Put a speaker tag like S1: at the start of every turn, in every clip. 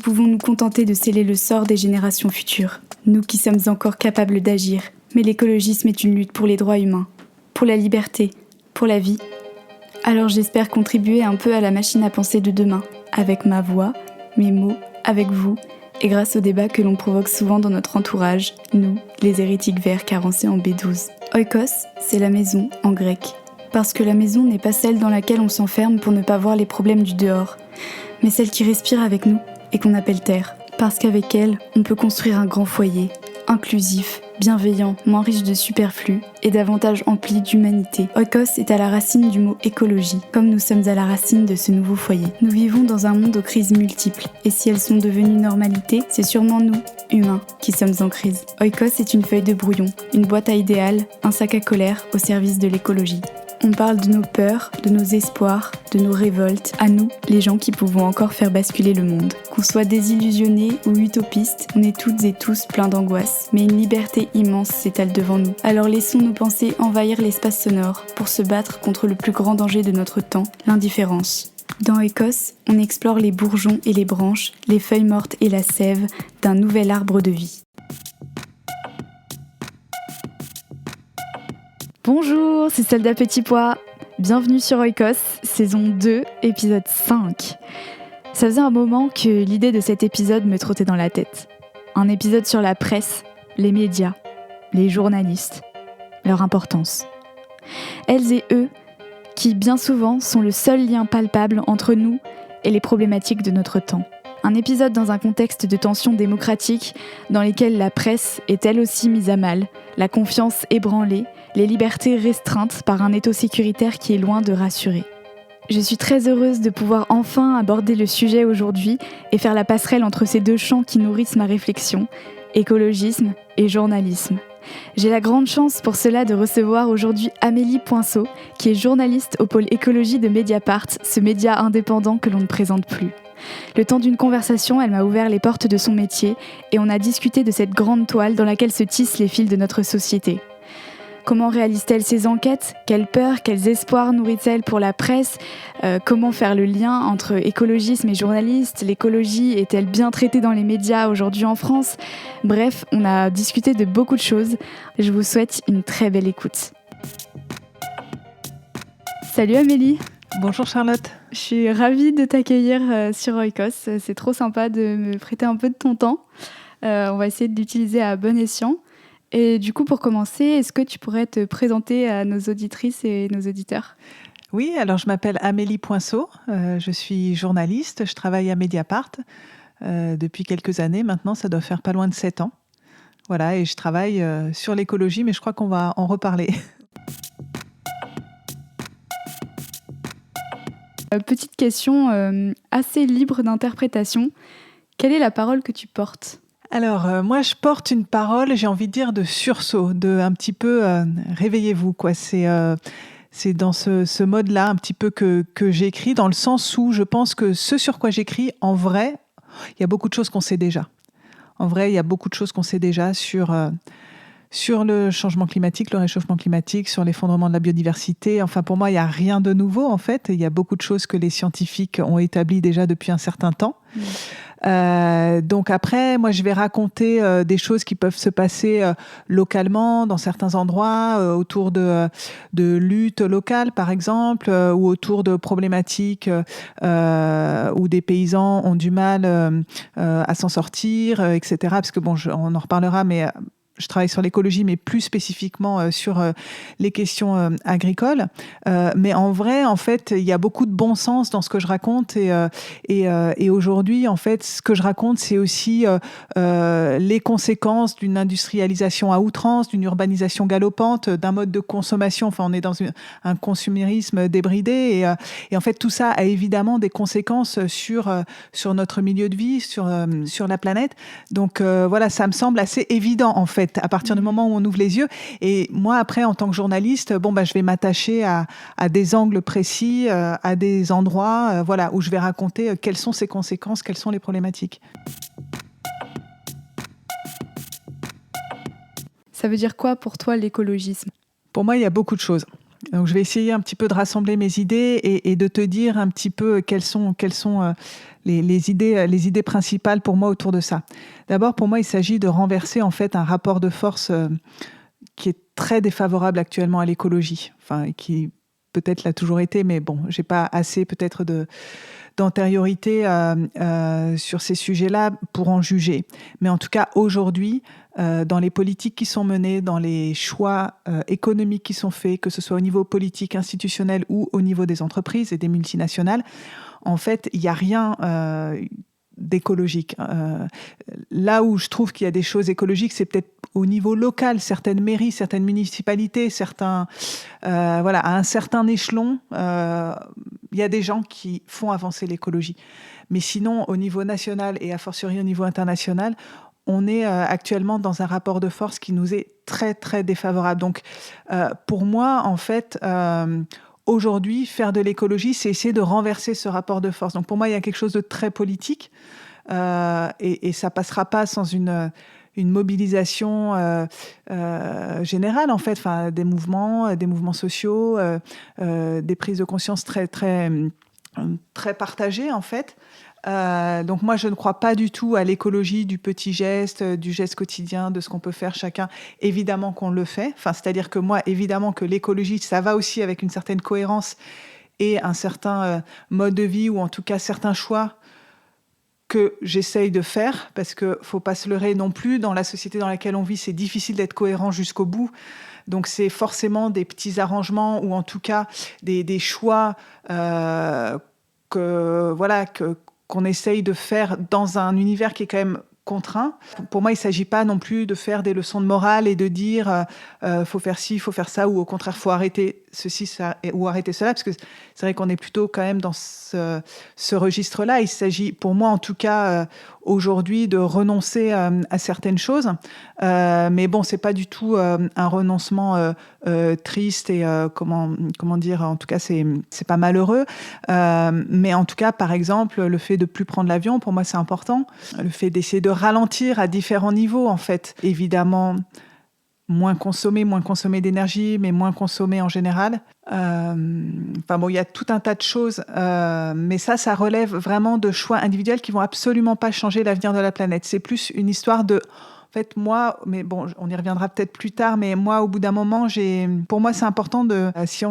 S1: pouvons nous contenter de sceller le sort des générations futures, nous qui sommes encore capables d'agir. Mais l'écologisme est une lutte pour les droits humains, pour la liberté, pour la vie. Alors j'espère contribuer un peu à la machine à penser de demain, avec ma voix, mes mots, avec vous, et grâce au débat que l'on provoque souvent dans notre entourage, nous, les hérétiques verts carencés en B12. Oikos, c'est la maison en grec. Parce que la maison n'est pas celle dans laquelle on s'enferme pour ne pas voir les problèmes du dehors, mais celle qui respire avec nous et qu'on appelle terre. Parce qu'avec elle, on peut construire un grand foyer, inclusif, bienveillant, moins riche de superflu et davantage empli d'humanité. Oikos est à la racine du mot écologie, comme nous sommes à la racine de ce nouveau foyer. Nous vivons dans un monde aux crises multiples, et si elles sont devenues normalité, c'est sûrement nous, humains, qui sommes en crise. Oikos est une feuille de brouillon, une boîte à idéal, un sac à colère au service de l'écologie. On parle de nos peurs, de nos espoirs, de nos révoltes, à nous, les gens qui pouvons encore faire basculer le monde. Qu'on soit désillusionnés ou utopistes, on est toutes et tous pleins d'angoisse, mais une liberté immense s'étale devant nous. Alors laissons nos pensées envahir l'espace sonore pour se battre contre le plus grand danger de notre temps, l'indifférence. Dans Oikos, on explore les bourgeons et les branches, les feuilles mortes et la sève d'un nouvel arbre de vie. Bonjour, c'est Soldat Petit Pois. Bienvenue sur Oikos, saison 2, épisode 5. Ça faisait un moment que l'idée de cet épisode me trottait dans la tête. Un épisode sur la presse, les médias, les journalistes, leur importance. Elles et eux, qui bien souvent sont le seul lien palpable entre nous et les problématiques de notre temps. Un épisode dans un contexte de tensions démocratiques dans lesquelles la presse est elle aussi mise à mal, la confiance ébranlée, les libertés restreintes par un étau sécuritaire qui est loin de rassurer. Je suis très heureuse de pouvoir enfin aborder le sujet aujourd'hui et faire la passerelle entre ces deux champs qui nourrissent ma réflexion, écologisme et journalisme. J'ai la grande chance pour cela de recevoir aujourd'hui Amélie Poinceau, qui est journaliste au pôle écologie de Mediapart, ce média indépendant que l'on ne présente plus. Le temps d'une conversation, elle m'a ouvert les portes de son métier et on a discuté de cette grande toile dans laquelle se tissent les fils de notre société. Comment réalise-t-elle ses enquêtes ? Quelles peurs, quels espoirs nourrit-elle pour la presse ? Comment faire le lien entre écologisme et journaliste ? L'écologie est-elle bien traitée dans les médias aujourd'hui en France ? Bref, on a discuté de beaucoup de choses. Je vous souhaite une très belle écoute. Salut Amélie.
S2: Bonjour Charlotte.
S1: Je suis ravie de t'accueillir sur Oikos. C'est trop sympa de me prêter un peu de ton temps. On va essayer de l'utiliser à bon escient. Et du coup, pour commencer, est-ce que tu pourrais te présenter à nos auditrices et nos auditeurs ?
S2: Oui, alors je m'appelle Amélie Poinceau, je suis journaliste, je travaille à Mediapart depuis quelques années maintenant, ça doit faire pas loin de 7 ans. Voilà, et je travaille sur l'écologie, mais je crois qu'on va en reparler.
S1: Petite question assez libre d'interprétation. Quelle est la parole que tu portes ?
S2: Alors, moi, je porte une parole, j'ai envie de dire, de sursaut, de un petit peu réveillez-vous, quoi. C'est dans ce mode-là un petit peu que j'écris, dans le sens où je pense que ce sur quoi j'écris, en vrai, il y a beaucoup de choses qu'on sait déjà. En vrai, il y a beaucoup de choses qu'on sait déjà sur le changement climatique, le réchauffement climatique, sur l'effondrement de la biodiversité. Enfin, pour moi, il n'y a rien de nouveau, en fait. Il y a beaucoup de choses que les scientifiques ont établies déjà depuis un certain temps. Donc après, moi, je vais raconter des choses qui peuvent se passer localement, dans certains endroits, autour de luttes locales, par exemple, ou autour de problématiques où des paysans ont du mal à s'en sortir, etc. Parce que, bon, on en reparlera, mais... Je travaille sur l'écologie, mais plus spécifiquement sur les questions agricoles. Mais en vrai, en fait, il y a beaucoup de bon sens dans ce que je raconte. Et aujourd'hui, en fait, ce que je raconte, c'est aussi les conséquences d'une industrialisation à outrance, d'une urbanisation galopante, d'un mode de consommation. Enfin, on est dans un consumérisme débridé. Et en fait, tout ça a évidemment des conséquences sur notre milieu de vie, sur la planète. Donc voilà, ça me semble assez évident, en fait, à partir du moment où on ouvre les yeux. Et moi, après, en tant que journaliste, je vais m'attacher à des angles précis, à des endroits où je vais raconter quelles sont ces conséquences, quelles sont les problématiques.
S1: Ça veut dire quoi pour toi l'écologisme ?
S2: Pour moi, il y a beaucoup de choses. Donc je vais essayer un petit peu de rassembler mes idées et de te dire un petit peu quelles sont les idées principales pour moi autour de ça. D'abord, pour moi, il s'agit de renverser en fait un rapport de force qui est très défavorable actuellement à l'écologie, enfin qui peut-être l'a toujours été, mais bon, j'ai pas assez peut-être d'antériorité sur ces sujets-là pour en juger. Mais en tout cas, aujourd'hui, dans les politiques qui sont menées, dans les choix économiques qui sont faits, que ce soit au niveau politique, institutionnel ou au niveau des entreprises et des multinationales, en fait, il n'y a rien d'écologique. Là où je trouve qu'il y a des choses écologiques, c'est peut-être au niveau local, certaines mairies, certaines municipalités, à un certain échelon, il y a des gens qui font avancer l'écologie. Mais sinon, au niveau national et a fortiori au niveau international, on est actuellement dans un rapport de force qui nous est très, très défavorable. Donc, pour moi, en fait, aujourd'hui, faire de l'écologie, c'est essayer de renverser ce rapport de force. Donc, pour moi, il y a quelque chose de très politique et ça passera pas sans une mobilisation générale, en fait, enfin, des mouvements sociaux, des prises de conscience très, très, très partagées, en fait. Donc moi, je ne crois pas du tout à l'écologie du petit geste, du geste quotidien, de ce qu'on peut faire chacun. Évidemment qu'on le fait. Enfin, c'est-à-dire que moi, évidemment que l'écologie, ça va aussi avec une certaine cohérence et un certain mode de vie ou en tout cas certains choix que j'essaye de faire, parce que faut pas se leurrer non plus. Dans la société dans laquelle on vit, c'est difficile d'être cohérent jusqu'au bout. Donc c'est forcément des petits arrangements ou en tout cas des choix qu'on essaye de faire dans un univers qui est quand même contraint. Pour moi, il ne s'agit pas non plus de faire des leçons de morale et de dire faut faire ci, faut faire ça, ou au contraire, faut arrêter ceci ça, ou arrêter cela, parce que c'est vrai qu'on est plutôt quand même dans ce registre-là. Il s'agit, pour moi en tout cas, aujourd'hui, de renoncer à certaines choses. Mais bon, c'est pas du tout un renoncement triste et comment dire, en tout cas, c'est pas malheureux. Mais en tout cas, par exemple, le fait de plus prendre l'avion, pour moi, c'est important. Le fait d'essayer de ralentir à différents niveaux, en fait. Évidemment, moins consommer d'énergie, mais moins consommer en général. Enfin bon, il y a tout un tas de choses, mais ça relève vraiment de choix individuels qui vont absolument pas changer l'avenir de la planète. C'est plus une histoire de... En fait, moi, mais bon, on y reviendra peut-être plus tard, mais moi, au bout d'un moment, pour moi, c'est important si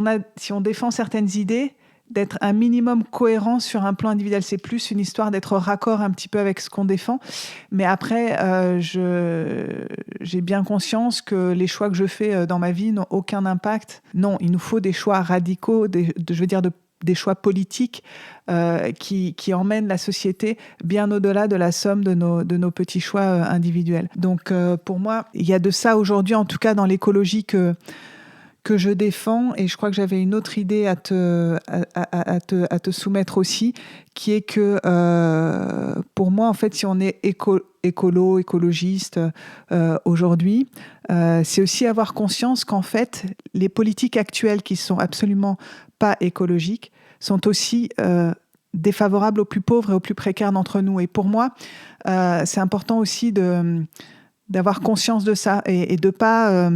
S2: on défend certaines idées, d'être un minimum cohérent sur un plan individuel. C'est plus une histoire d'être raccord un petit peu avec ce qu'on défend. Mais après, j'ai bien conscience que les choix que je fais dans ma vie n'ont aucun impact. Non, il nous faut des choix radicaux, des choix politiques qui emmènent la société bien au-delà de la somme de nos petits choix individuels. Donc, pour moi, il y a de ça aujourd'hui, en tout cas dans l'écologie que je défends, et je crois que j'avais une autre idée à te soumettre aussi, qui est que pour moi, en fait, si on est écologiste aujourd'hui, c'est aussi avoir conscience qu'en fait, les politiques actuelles qui sont absolument pas écologiques sont aussi défavorables aux plus pauvres et aux plus précaires d'entre nous. Et pour moi, c'est important aussi d'avoir conscience de ça et de pas...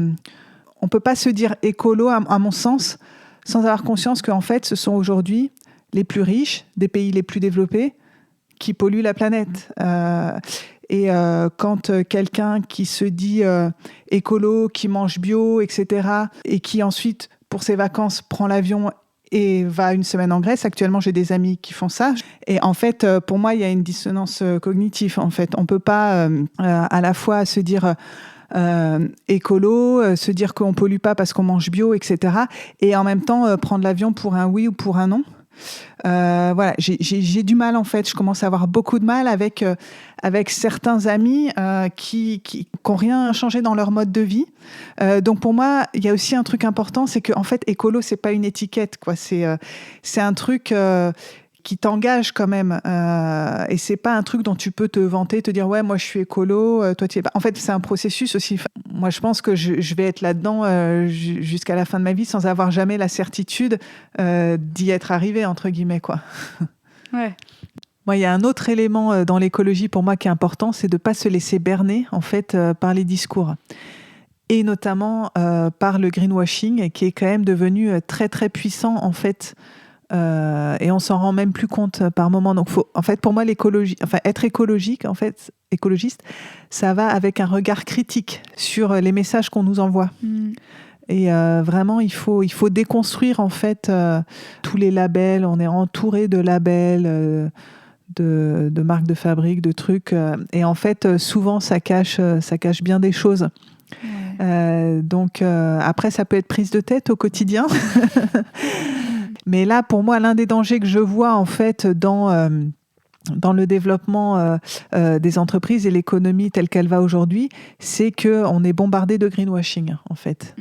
S2: on ne peut pas se dire écolo, à mon sens, sans avoir conscience qu'en fait, ce sont aujourd'hui les plus riches, des pays les plus développés, qui polluent la planète. Quand quelqu'un qui se dit écolo, qui mange bio, etc., et qui ensuite, pour ses vacances, prend l'avion et va une semaine en Grèce, actuellement, j'ai des amis qui font ça. Et en fait, pour moi, il y a une dissonance cognitive. En fait, on ne peut pas à la fois se dire... écolo, se dire qu'on pollue pas parce qu'on mange bio, etc. Et en même temps prendre l'avion pour un oui ou pour un non. Voilà, j'ai du mal en fait. Je commence à avoir beaucoup de mal avec certains amis qui n'ont rien changé dans leur mode de vie. Donc pour moi, il y a aussi un truc important, c'est que en fait, écolo, c'est pas une étiquette, quoi. C'est un truc qui t'engage quand même, et c'est pas un truc dont tu peux te vanter, te dire ouais, moi je suis écolo, toi tu es pas. En fait, c'est un processus aussi. Moi, je pense que je vais être là-dedans jusqu'à la fin de ma vie sans avoir jamais la certitude d'y être arrivé, entre guillemets, quoi.
S1: Ouais.
S2: Moi, il y a un autre élément dans l'écologie pour moi qui est important, c'est de pas se laisser berner en fait par les discours. et notamment par le greenwashing qui est quand même devenu très très puissant en fait. Et on s'en rend même plus compte par moment. Donc, en fait, pour moi, être écologiste, ça va avec un regard critique sur les messages qu'on nous envoie. Et vraiment, il faut déconstruire en fait tous les labels. On est entouré de labels, de marques de fabrique, de trucs. Et en fait, souvent, ça cache bien des choses. Donc, après, ça peut être prise de tête au quotidien. Mais là, pour moi, l'un des dangers que je vois en fait dans le développement des entreprises et l'économie telle qu'elle va aujourd'hui, c'est qu'on est bombardé de greenwashing, en fait.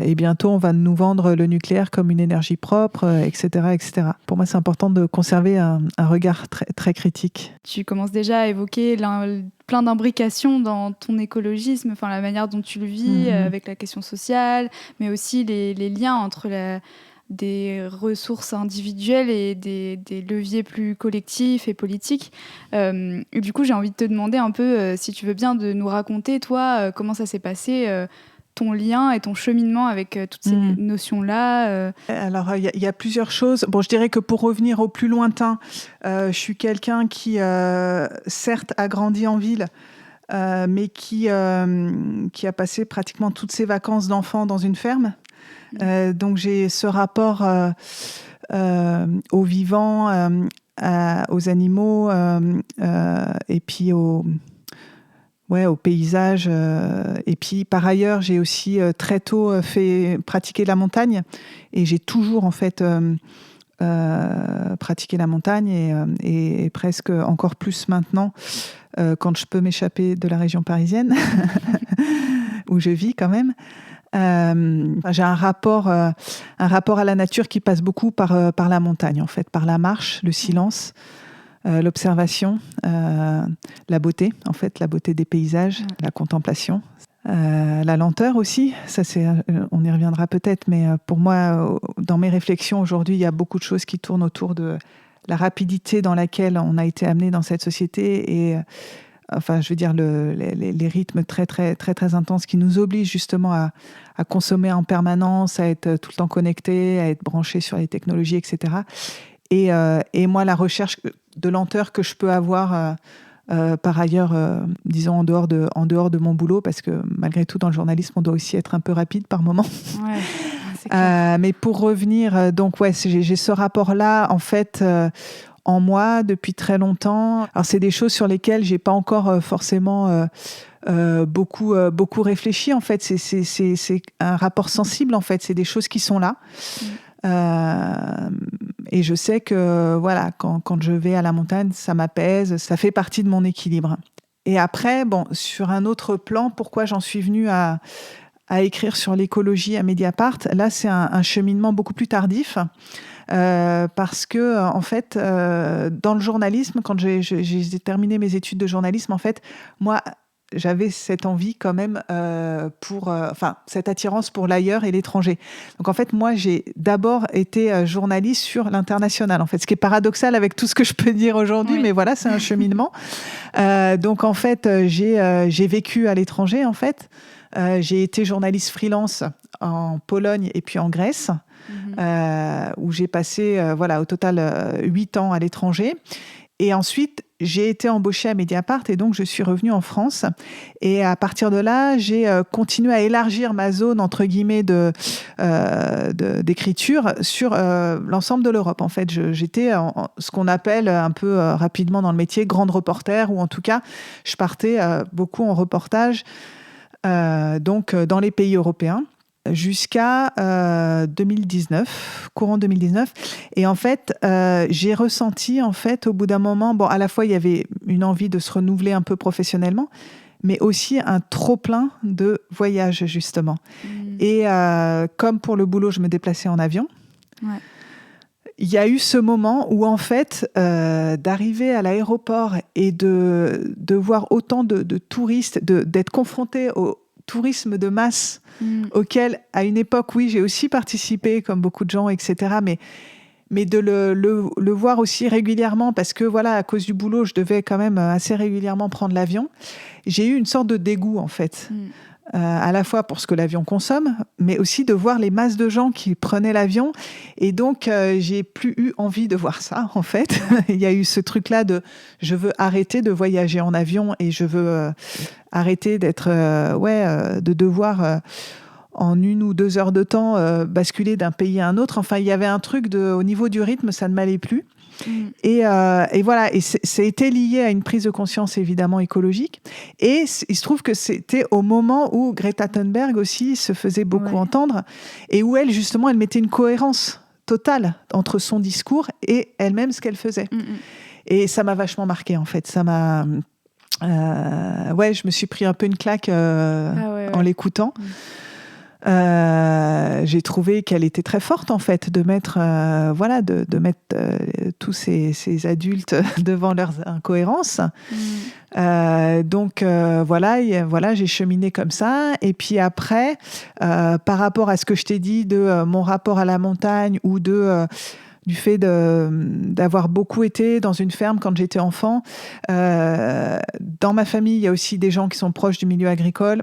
S2: Et bientôt, on va nous vendre le nucléaire comme une énergie propre, etc., etc. Pour moi, c'est important de conserver un regard très, très critique.
S1: Tu commences déjà à évoquer plein d'imbrications dans ton écologisme, la manière dont tu le vis, avec la question sociale, mais aussi les liens entre des ressources individuelles et des leviers plus collectifs et politiques. Et du coup, j'ai envie de te demander un peu, si tu veux bien, de nous raconter, toi, comment ça s'est passé, ton lien et ton cheminement avec toutes ces notions-là.
S2: Alors, il y a plusieurs choses. Bon, je dirais que pour revenir au plus lointain, je suis quelqu'un qui, certes, a grandi en ville, mais qui a passé pratiquement toutes ses vacances d'enfant dans une ferme. Donc j'ai ce rapport aux vivants, aux animaux, et puis au paysage. Et puis par ailleurs, j'ai aussi très tôt pratiqué la montagne, et j'ai toujours en fait pratiqué la montagne, et presque encore plus maintenant quand je peux m'échapper de la région parisienne où je vis quand même. J'ai un rapport à la nature qui passe beaucoup par la montagne, en fait, par la marche, le silence, l'observation, la beauté, en fait, la beauté des paysages, la contemplation, la lenteur aussi. Ça, on y reviendra peut-être, mais pour moi, dans mes réflexions aujourd'hui, il y a beaucoup de choses qui tournent autour de la rapidité dans laquelle on a été amené dans cette société, et je veux dire, les rythmes très, très, très, très intenses qui nous obligent justement à consommer en permanence, à être tout le temps connecté, à être branché sur les technologies, etc. Et moi, la recherche de lenteur que je peux avoir par ailleurs, disons, en dehors de mon boulot, parce que malgré tout, dans le journalisme, on doit aussi être un peu rapide par moment.
S1: Ouais, c'est clair.
S2: Mais pour revenir, donc, j'ai ce rapport-là, en fait, en moi depuis très longtemps. Alors c'est des choses sur lesquelles j'ai pas encore forcément beaucoup réfléchi. En fait, c'est un rapport sensible. En fait, c'est des choses qui sont là. Et je sais que voilà, quand je vais à la montagne, ça m'apaise, ça fait partie de mon équilibre. Et après, bon, sur un autre plan, pourquoi j'en suis venue à écrire sur l'écologie à Mediapart? Là, c'est un cheminement beaucoup plus tardif. Parce que en fait, dans le journalisme, quand j'ai terminé mes études de journalisme, en fait, moi, j'avais cette envie quand même cette attirance pour l'ailleurs et l'étranger. Donc en fait, moi, j'ai d'abord été journaliste sur l'international, en fait, ce qui est paradoxal avec tout ce que je peux dire aujourd'hui, mais voilà, c'est un cheminement. Donc en fait, j'ai vécu à l'étranger, en fait. J'ai été journaliste freelance en Pologne et puis en Grèce. Où j'ai passé au total 8 ans à l'étranger. Et ensuite, j'ai été embauchée à Mediapart, et donc je suis revenue en France. Et à partir de là, j'ai continué à élargir ma zone, entre guillemets, d'écriture sur l'ensemble de l'Europe. En fait, j'étais ce qu'on appelle un peu rapidement dans le métier grande reporter, ou en tout cas, je partais beaucoup en reportage donc dans les pays européens, jusqu'à 2019, courant 2019. Et en fait, j'ai ressenti, en fait, au bout d'un moment, bon, à la fois, il y avait une envie de se renouveler un peu professionnellement, mais aussi un trop-plein de voyages, justement. Et comme pour le boulot, je me déplaçais en avion. Ouais. Il y a eu ce moment où, en fait, d'arriver à l'aéroport et de voir autant de touristes, d'être confronté au tourisme de masse auquel, à une époque, oui, j'ai aussi participé, comme beaucoup de gens, etc., mais de le voir aussi régulièrement, parce que, voilà, à cause du boulot, je devais quand même assez régulièrement prendre l'avion. J'ai eu une sorte de dégoût, en fait. à la fois pour ce que l'avion consomme, mais aussi de voir les masses de gens qui prenaient l'avion. Et donc, j'ai plus eu envie de voir ça, en fait. Il y a eu ce truc-là de je veux arrêter de voyager en avion et je veux arrêter d'être, de devoir en 1 ou 2 heures de temps basculer d'un pays à un autre. Enfin, il y avait un truc au niveau du rythme, ça ne m'allait plus. Et voilà, et ça a été lié à une prise de conscience évidemment écologique. Et il se trouve que c'était au moment où Greta Thunberg aussi se faisait beaucoup entendre et où elle mettait une cohérence totale entre son discours et elle-même ce qu'elle faisait. Et ça m'a vachement marqué en fait. Ça m'a, je me suis pris un peu une claque en l'écoutant. J'ai trouvé qu'elle était très forte en fait de mettre de mettre tous ces adultes devant leurs incohérences. Donc j'ai cheminé comme ça. Et puis après, par rapport à ce que je t'ai dit de mon rapport à la montagne ou du fait d'avoir beaucoup été dans une ferme quand j'étais enfant, dans ma famille, il y a aussi des gens qui sont proches du milieu agricole.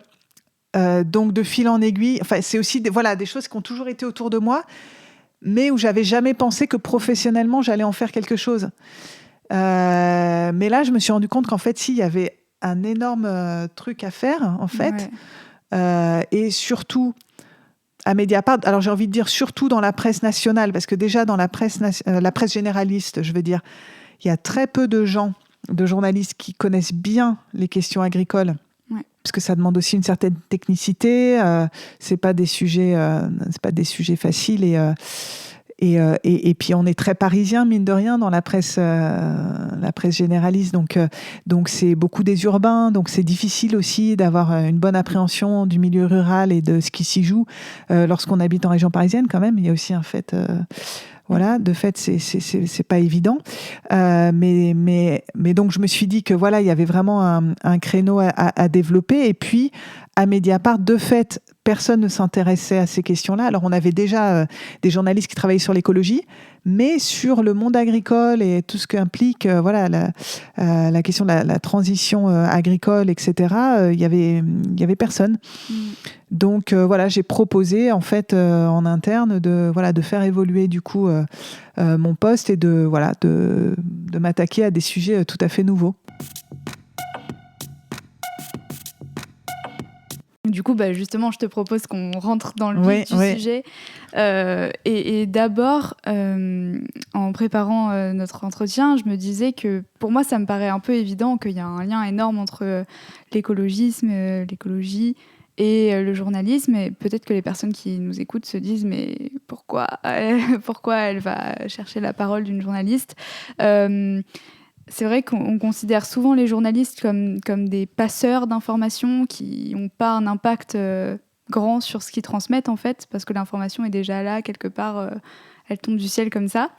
S2: Donc de fil en aiguille, enfin c'est aussi des choses qui ont toujours été autour de moi, mais où j'avais jamais pensé que professionnellement j'allais en faire quelque chose. Mais là je me suis rendu compte qu'en fait il y avait un énorme truc à faire en fait, et surtout à Mediapart. Alors j'ai envie de dire surtout dans la presse nationale, parce que déjà dans la presse généraliste, je veux dire, il y a très peu de journalistes qui connaissent bien les questions agricoles. Parce que ça demande aussi une certaine technicité, c'est pas des sujets faciles et puis on est très parisien mine de rien dans la presse généraliste, donc c'est beaucoup des urbains, donc c'est difficile aussi d'avoir une bonne appréhension du milieu rural et de ce qui s'y joue lorsqu'on habite en région parisienne quand même. Il y a aussi un fait. De fait, c'est pas évident. Mais donc, je me suis dit que il y avait vraiment un créneau à développer. Et puis, à Mediapart, de fait, personne ne s'intéressait à ces questions-là. Alors, on avait déjà des journalistes qui travaillaient sur l'écologie, mais sur le monde agricole et tout ce qu'implique la question de la transition agricole, etc., il y avait personne. Donc j'ai proposé en fait en interne de faire évoluer du coup mon poste et de m'attaquer à des sujets tout à fait nouveaux.
S1: Du coup, justement, je te propose qu'on rentre dans le vif du sujet. Et d'abord, en préparant notre entretien, je me disais que pour moi, ça me paraît un peu évident qu'il y a un lien énorme entre l'écologie et le journalisme. Et peut-être que les personnes qui nous écoutent se disent « mais pourquoi elle va chercher la parole d'une journaliste ?» C'est vrai qu'on considère souvent les journalistes comme des passeurs d'informations qui n'ont pas un impact grand sur ce qu'ils transmettent, en fait, parce que l'information est déjà là, quelque part, elle tombe du ciel comme ça.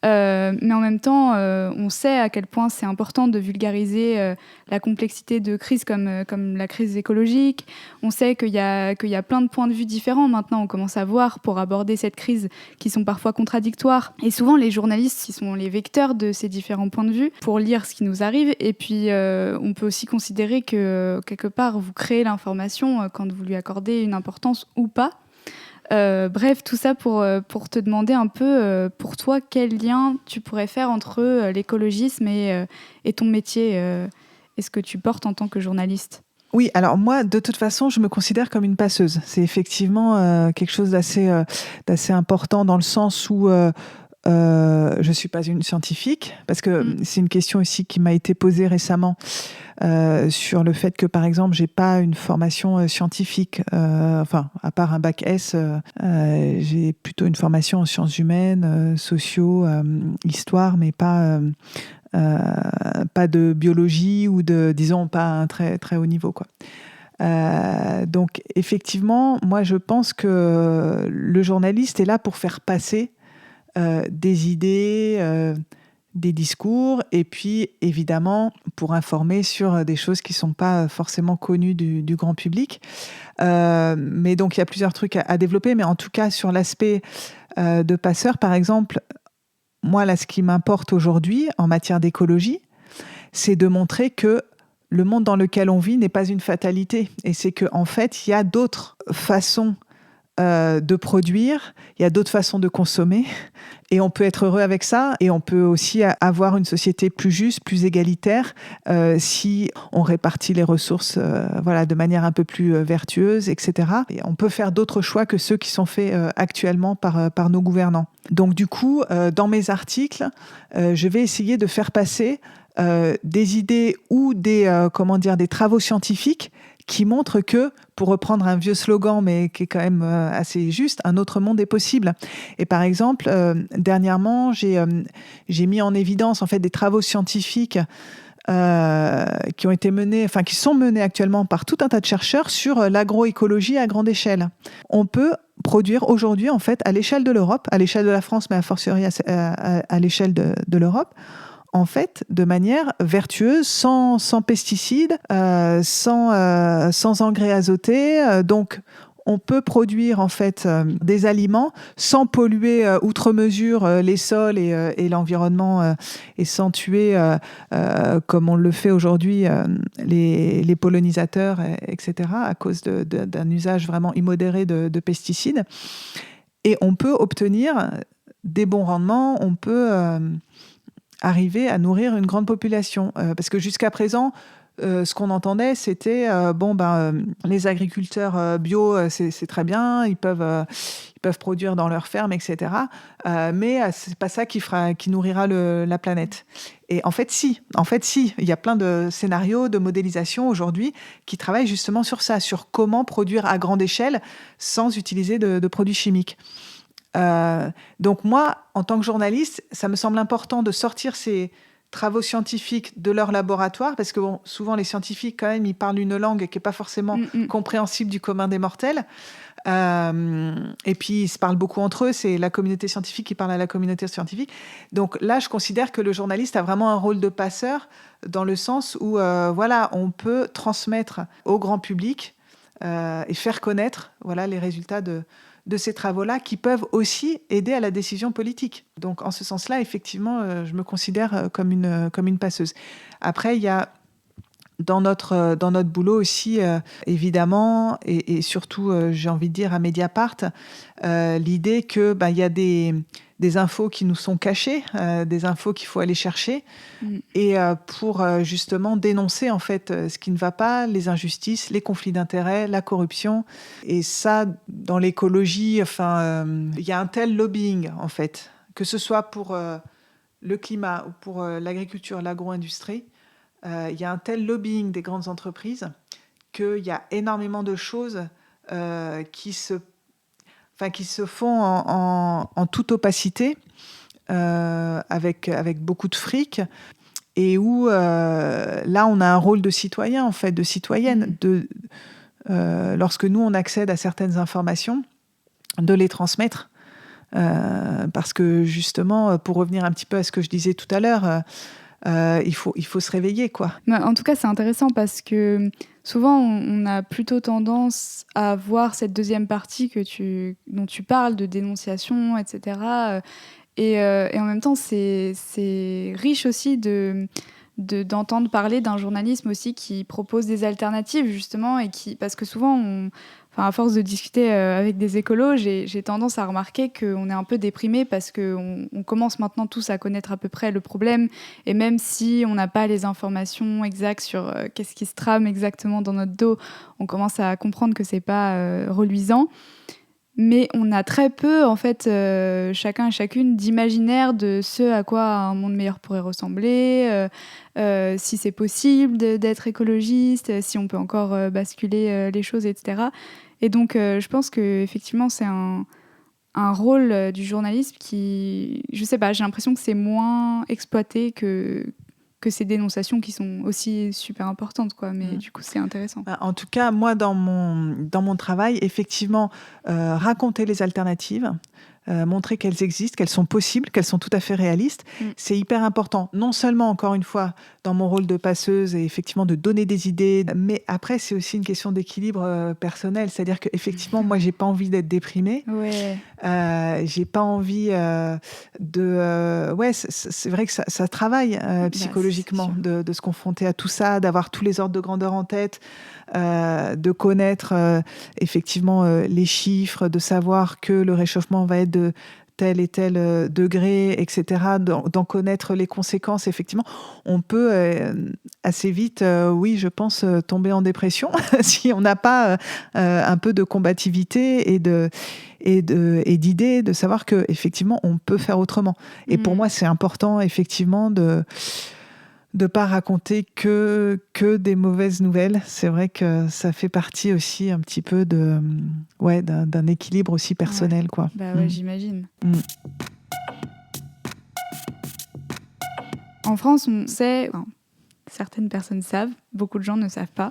S1: Mais en même temps, on sait à quel point c'est important de vulgariser la complexité de crises comme la crise écologique. On sait qu'il y a plein de points de vue différents maintenant. On commence à voir pour aborder cette crise qui sont parfois contradictoires. Et souvent, les journalistes, ils sont les vecteurs de ces différents points de vue pour lire ce qui nous arrive. Et puis, on peut aussi considérer que quelque part, vous créez l'information quand vous lui accordez une importance ou pas. Bref, tout ça pour te demander un peu, pour toi, quel lien tu pourrais faire entre l'écologisme et ton métier et ce que tu portes en tant que journaliste.
S2: Oui, alors moi, de toute façon, je me considère comme une passeuse. C'est effectivement quelque chose d'assez important dans le sens où je suis pas une scientifique, parce que c'est une question aussi qui m'a été posée récemment sur le fait que, par exemple, j'ai pas une formation scientifique. À part un bac S, j'ai plutôt une formation en sciences humaines, sociaux, histoire, mais pas de biologie ou disons, pas un très, très haut niveau, quoi. Donc, effectivement, moi, je pense que le journaliste est là pour faire passer des idées, des discours, et puis évidemment pour informer sur des choses qui ne sont pas forcément connues du grand public. Mais donc il y a plusieurs trucs à développer, mais en tout cas sur l'aspect de passeur, par exemple, moi là ce qui m'importe aujourd'hui en matière d'écologie, c'est de montrer que le monde dans lequel on vit n'est pas une fatalité. Et c'est qu'en fait, il y a d'autres façons de produire, il y a d'autres façons de consommer, et on peut être heureux avec ça, et on peut aussi avoir une société plus juste, plus égalitaire, si on répartit les ressources de manière un peu plus vertueuse, etc. Et on peut faire d'autres choix que ceux qui sont faits actuellement par nos gouvernants. Donc du coup, dans mes articles, je vais essayer de faire passer des idées ou des travaux scientifiques qui montrent que, pour reprendre un vieux slogan, mais qui est quand même assez juste, un autre monde est possible. Et par exemple, dernièrement, j'ai mis en évidence en fait des travaux scientifiques qui ont été menés, enfin qui sont menés actuellement par tout un tas de chercheurs sur l'agroécologie à grande échelle. On peut produire aujourd'hui, en fait, à l'échelle de l'Europe, à l'échelle de la France, mais a fortiori à l'échelle de l'Europe, en fait, de manière vertueuse, sans pesticides, sans engrais azotés. Donc, on peut produire en fait des aliments sans polluer outre mesure les sols et l'environnement et sans tuer, comme on le fait aujourd'hui, les pollinisateurs, etc., à cause d'un usage vraiment immodéré de pesticides. Et on peut obtenir des bons rendements, on peut arriver à nourrir une grande population. Parce que jusqu'à présent, ce qu'on entendait, c'était les agriculteurs bio, c'est très bien, ils peuvent produire dans leur ferme, etc. Mais c'est pas ça qui nourrira la planète. Et en fait, si, il y a plein de scénarios, de modélisation aujourd'hui qui travaillent justement sur ça, sur comment produire à grande échelle sans utiliser de produits chimiques. Donc moi, en tant que journaliste, ça me semble important de sortir ces travaux scientifiques de leur laboratoire, parce que souvent les scientifiques, quand même, ils parlent une langue qui n'est pas forcément compréhensible du commun des mortels. Et puis, ils se parlent beaucoup entre eux. C'est la communauté scientifique qui parle à la communauté scientifique. Donc là, je considère que le journaliste a vraiment un rôle de passeur, dans le sens où on peut transmettre au grand public et faire connaître les résultats de ces travaux-là, qui peuvent aussi aider à la décision politique. Donc, en ce sens-là, effectivement, je me considère comme une passeuse. Après, il y a dans notre boulot aussi, évidemment, et surtout, j'ai envie de dire, à Mediapart, l'idée que y a des infos qui nous sont cachées, des infos qu'il faut aller chercher, et pour justement dénoncer en fait ce qui ne va pas, les injustices, les conflits d'intérêts, la corruption. Et ça, dans l'écologie, il y a un tel lobbying en fait, que ce soit pour le climat ou pour l'agriculture, l'agro-industrie. Il y a un tel lobbying des grandes entreprises qu'il y a énormément de choses qui se font en toute opacité, avec beaucoup de fric, et où là on a un rôle de citoyen, en fait, de citoyenne, lorsque nous on accède à certaines informations, de les transmettre, parce que justement, pour revenir un petit peu à ce que je disais tout à l'heure, il faut se réveiller, quoi.
S1: En tout cas, c'est intéressant parce que souvent, on a plutôt tendance à voir cette deuxième partie dont tu parles, de dénonciation, etc. Et en même temps, c'est riche aussi d'entendre parler d'un journalisme aussi qui propose des alternatives, justement, parce que souvent, à force de discuter avec des écolos, j'ai tendance à remarquer qu'on est un peu déprimé parce qu'on commence maintenant tous à connaître à peu près le problème, et même si on n'a pas les informations exactes sur qu'est-ce qui se trame exactement dans notre dos, on commence à comprendre que c'est pas reluisant. Mais on a très peu, en fait, chacun et chacune, d'imaginaire de ce à quoi un monde meilleur pourrait ressembler, si c'est possible d'être écologiste, si on peut encore basculer les choses, etc. Et donc, je pense qu'effectivement, c'est un rôle du journalisme qui, je sais pas, j'ai l'impression que c'est moins exploité que ces dénonciations qui sont aussi super importantes, quoi. Mais du coup, c'est intéressant.
S2: En tout cas, moi, dans mon travail, effectivement, raconter les alternatives, montrer qu'elles existent, qu'elles sont possibles, qu'elles sont tout à fait réalistes. C'est hyper important. Non seulement, encore une fois, dans mon rôle de passeuse et effectivement de donner des idées, mais après, c'est aussi une question d'équilibre personnel. C'est-à-dire qu'effectivement, moi, j'ai pas envie d'être déprimée.
S1: Ouais.
S2: J'ai pas envie c'est vrai que ça travaille psychologiquement de se confronter à tout ça, d'avoir tous les ordres de grandeur en tête, de connaître effectivement les chiffres, de savoir que le réchauffement va être de tel et tel degré, etc., d'en connaître les conséquences. Effectivement, on peut assez vite, oui, je pense, tomber en dépression si on n'a pas un peu de combativité et d'idées, de savoir que effectivement on peut faire autrement. Et pour moi, c'est important effectivement de pas raconter que des mauvaises nouvelles. C'est vrai que ça fait partie aussi un petit peu d'un équilibre aussi personnel, quoi.
S1: Bah ouais, j'imagine. En France, on sait, certaines personnes savent, beaucoup de gens ne savent pas,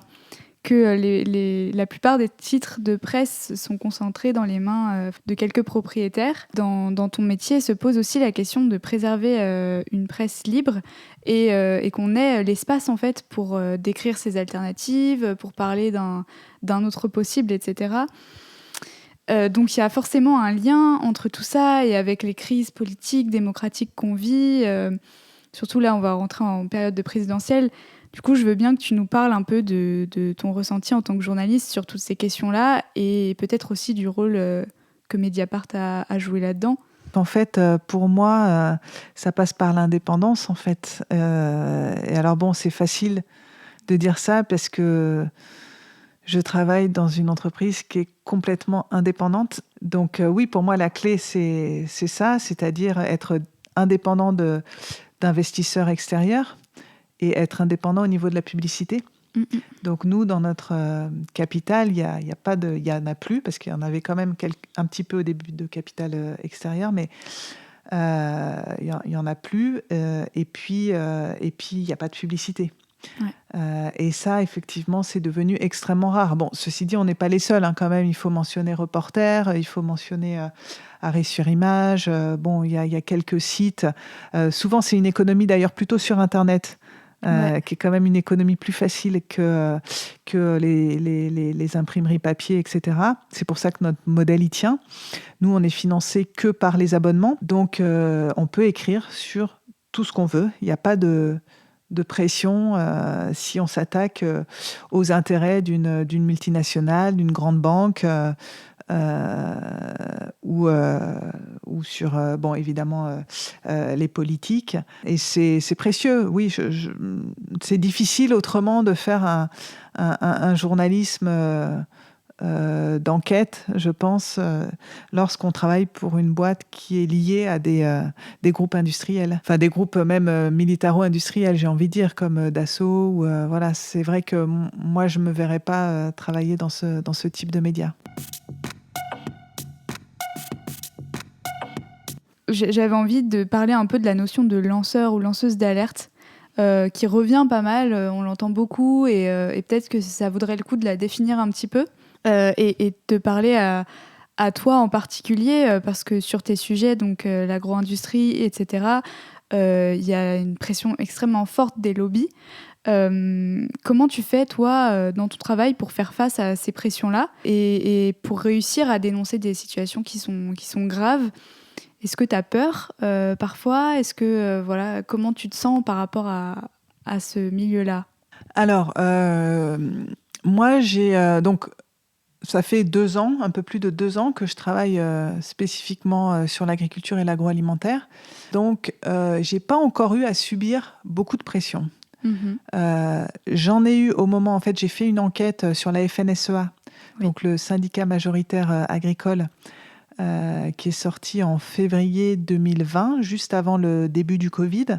S1: que la plupart des titres de presse sont concentrés dans les mains de quelques propriétaires. Dans ton métier se pose aussi la question de préserver une presse libre et qu'on ait l'espace en fait pour décrire ses alternatives, pour parler d'un autre possible, etc. Donc il y a forcément un lien entre tout ça et avec les crises politiques, démocratiques qu'on vit. Surtout là, on va rentrer en période de présidentielle. Du coup, je veux bien que tu nous parles un peu de ton ressenti en tant que journaliste sur toutes ces questions-là et peut-être aussi du rôle que Mediapart a joué là-dedans.
S2: En fait, pour moi, ça passe par l'indépendance, en fait. Et alors bon, c'est facile de dire ça parce que je travaille dans une entreprise qui est complètement indépendante. Donc oui, pour moi, la clé, c'est ça, c'est-à-dire être indépendant d'investisseurs extérieurs et être indépendant au niveau de la publicité. Donc nous, dans notre capital, il y en a plus, parce qu'il y en avait quand même un petit peu au début de capital extérieur, mais il y en a plus. Et puis, il n'y a pas de publicité. Et ça, effectivement, c'est devenu extrêmement rare. Bon, ceci dit, on n'est pas les seuls, quand même. Il faut mentionner Reporter, il faut mentionner Arrêt sur Image. Bon, il y a quelques sites. Souvent, c'est une économie, d'ailleurs, plutôt sur Internet. Qui est quand même une économie plus facile que les imprimeries papier, etc. C'est pour ça que notre modèle y tient. Nous, on est financé que par les abonnements. Donc, on peut écrire sur tout ce qu'on veut. Il n'y a pas de pression si on s'attaque aux intérêts d'une multinationale, d'une grande banque ou sur, évidemment, les politiques. Et c'est précieux, oui. C'est difficile autrement de faire un journalisme d'enquête, je pense, lorsqu'on travaille pour une boîte qui est liée à des groupes industriels. Enfin, des groupes même militaro-industriels, j'ai envie de dire, comme Dassault. Voilà, c'est vrai que moi, je ne me verrais pas travailler dans ce type de médias.
S1: J'avais envie de parler un peu de la notion de lanceur ou lanceuse d'alerte, qui revient pas mal, on l'entend beaucoup, et peut-être que ça vaudrait le coup de la définir un petit peu, et de parler à toi en particulier, parce que sur tes sujets, donc l'agro-industrie, etc., il y a une pression extrêmement forte des lobbies. Comment tu fais, toi, dans ton travail, pour faire face à ces pressions-là et pour réussir à dénoncer des situations qui sont graves? Est-ce que tu as peur parfois? Est-ce que comment tu te sens par rapport à ce milieu-là?
S2: Alors, moi, j'ai donc ça fait 2 ans, un peu plus de 2 ans que je travaille spécifiquement sur l'agriculture et l'agroalimentaire. Donc, j'ai pas encore eu à subir beaucoup de pression. J'en ai eu au moment, en fait, j'ai fait une enquête sur la FNSEA, donc le syndicat majoritaire agricole, qui est sorti en février 2020, juste avant le début du Covid.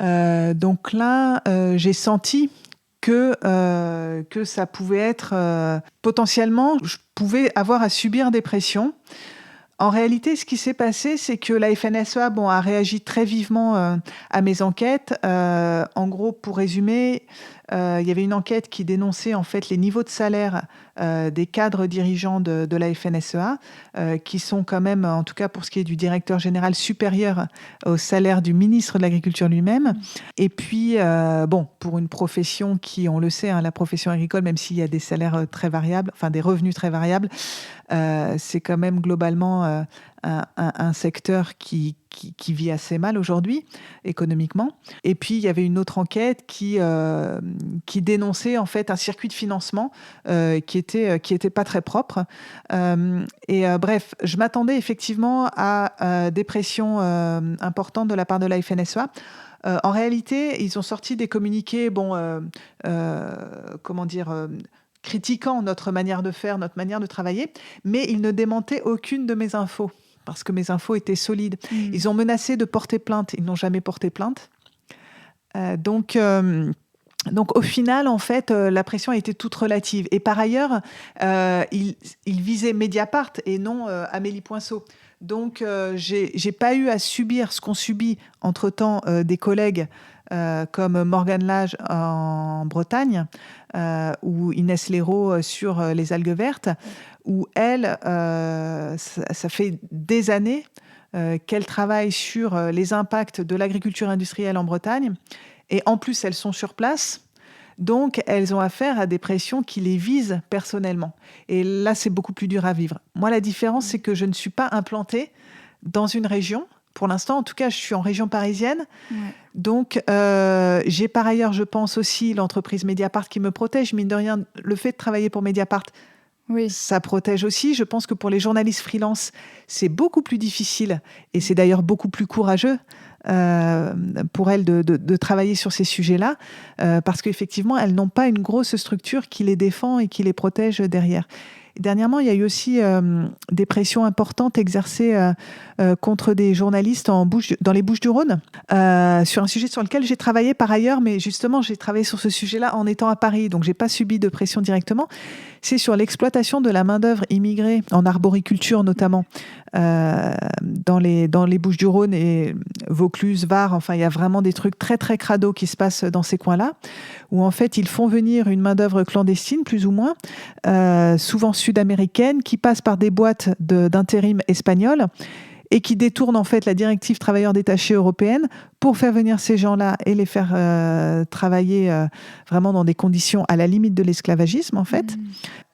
S2: Donc là, j'ai senti que ça pouvait être potentiellement, je pouvais avoir à subir des pressions. En réalité, ce qui s'est passé, c'est que la FNSEA a réagi très vivement à mes enquêtes. En gros, pour résumer, il y avait une enquête qui dénonçait en fait les niveaux de salaire des cadres dirigeants de la FNSEA, qui sont quand même, en tout cas pour ce qui est du directeur général, supérieurs au salaire du ministre de l'Agriculture lui-même. Et puis, pour une profession qui, on le sait, la profession agricole, même s'il y a des salaires très variables, enfin des revenus très variables, c'est quand même globalement un secteur qui vit assez mal aujourd'hui, économiquement. Et puis, il y avait une autre enquête qui dénonçait en fait un circuit de financement qui était pas très propre. Bref, je m'attendais effectivement à des pressions importantes de la part de la FNSEA. En réalité, ils ont sorti des communiqués, critiquant notre manière de faire, notre manière de travailler, mais ils ne démentaient aucune de mes infos, parce que mes infos étaient solides. Ils ont menacé de porter plainte, ils n'ont jamais porté plainte. Donc, au final, en fait, la pression a été toute relative. Et par ailleurs, ils visaient Mediapart et non Amélie Poinceau. Donc, j'ai pas eu à subir ce qu'ont subi entre-temps des collègues comme Morgane Lage en Bretagne ou Inès Léraud sur les algues vertes, où elle, ça fait des années qu'elle travaille sur les impacts de l'agriculture industrielle en Bretagne. Et en plus, elles sont sur place. Donc, elles ont affaire à des pressions qui les visent personnellement. Et là, c'est beaucoup plus dur à vivre. Moi, la différence, c'est que je ne suis pas implantée dans une région. Pour l'instant, en tout cas, je suis en région parisienne. Ouais. Donc, j'ai par ailleurs, je pense aussi, l'entreprise Mediapart qui me protège. Mine de rien, le fait de travailler pour Mediapart, oui, ça protège aussi. Je pense que pour les journalistes freelance, c'est beaucoup plus difficile. Et c'est d'ailleurs beaucoup plus courageux pour elles de travailler sur ces sujets-là, parce qu'effectivement, elles n'ont pas une grosse structure qui les défend et qui les protège derrière. Et dernièrement, il y a eu aussi des pressions importantes exercées contre des journalistes dans les Bouches-du-Rhône, sur un sujet sur lequel j'ai travaillé par ailleurs, mais justement, j'ai travaillé sur ce sujet-là en étant à Paris, donc je n'ai pas subi de pression directement. C'est sur l'exploitation de la main-d'œuvre immigrée, en arboriculture notamment, dans les Bouches-du-Rhône et Vaucluse, Var. Enfin, il y a vraiment des trucs très, très crado qui se passent dans ces coins-là, où en fait, ils font venir une main-d'œuvre clandestine, plus ou moins, souvent sud-américaine, qui passe par des boîtes d'intérim espagnoles et qui détournent en fait la directive travailleurs détachés européenne pour faire venir ces gens-là et les faire travailler vraiment dans des conditions à la limite de l'esclavagisme, en fait.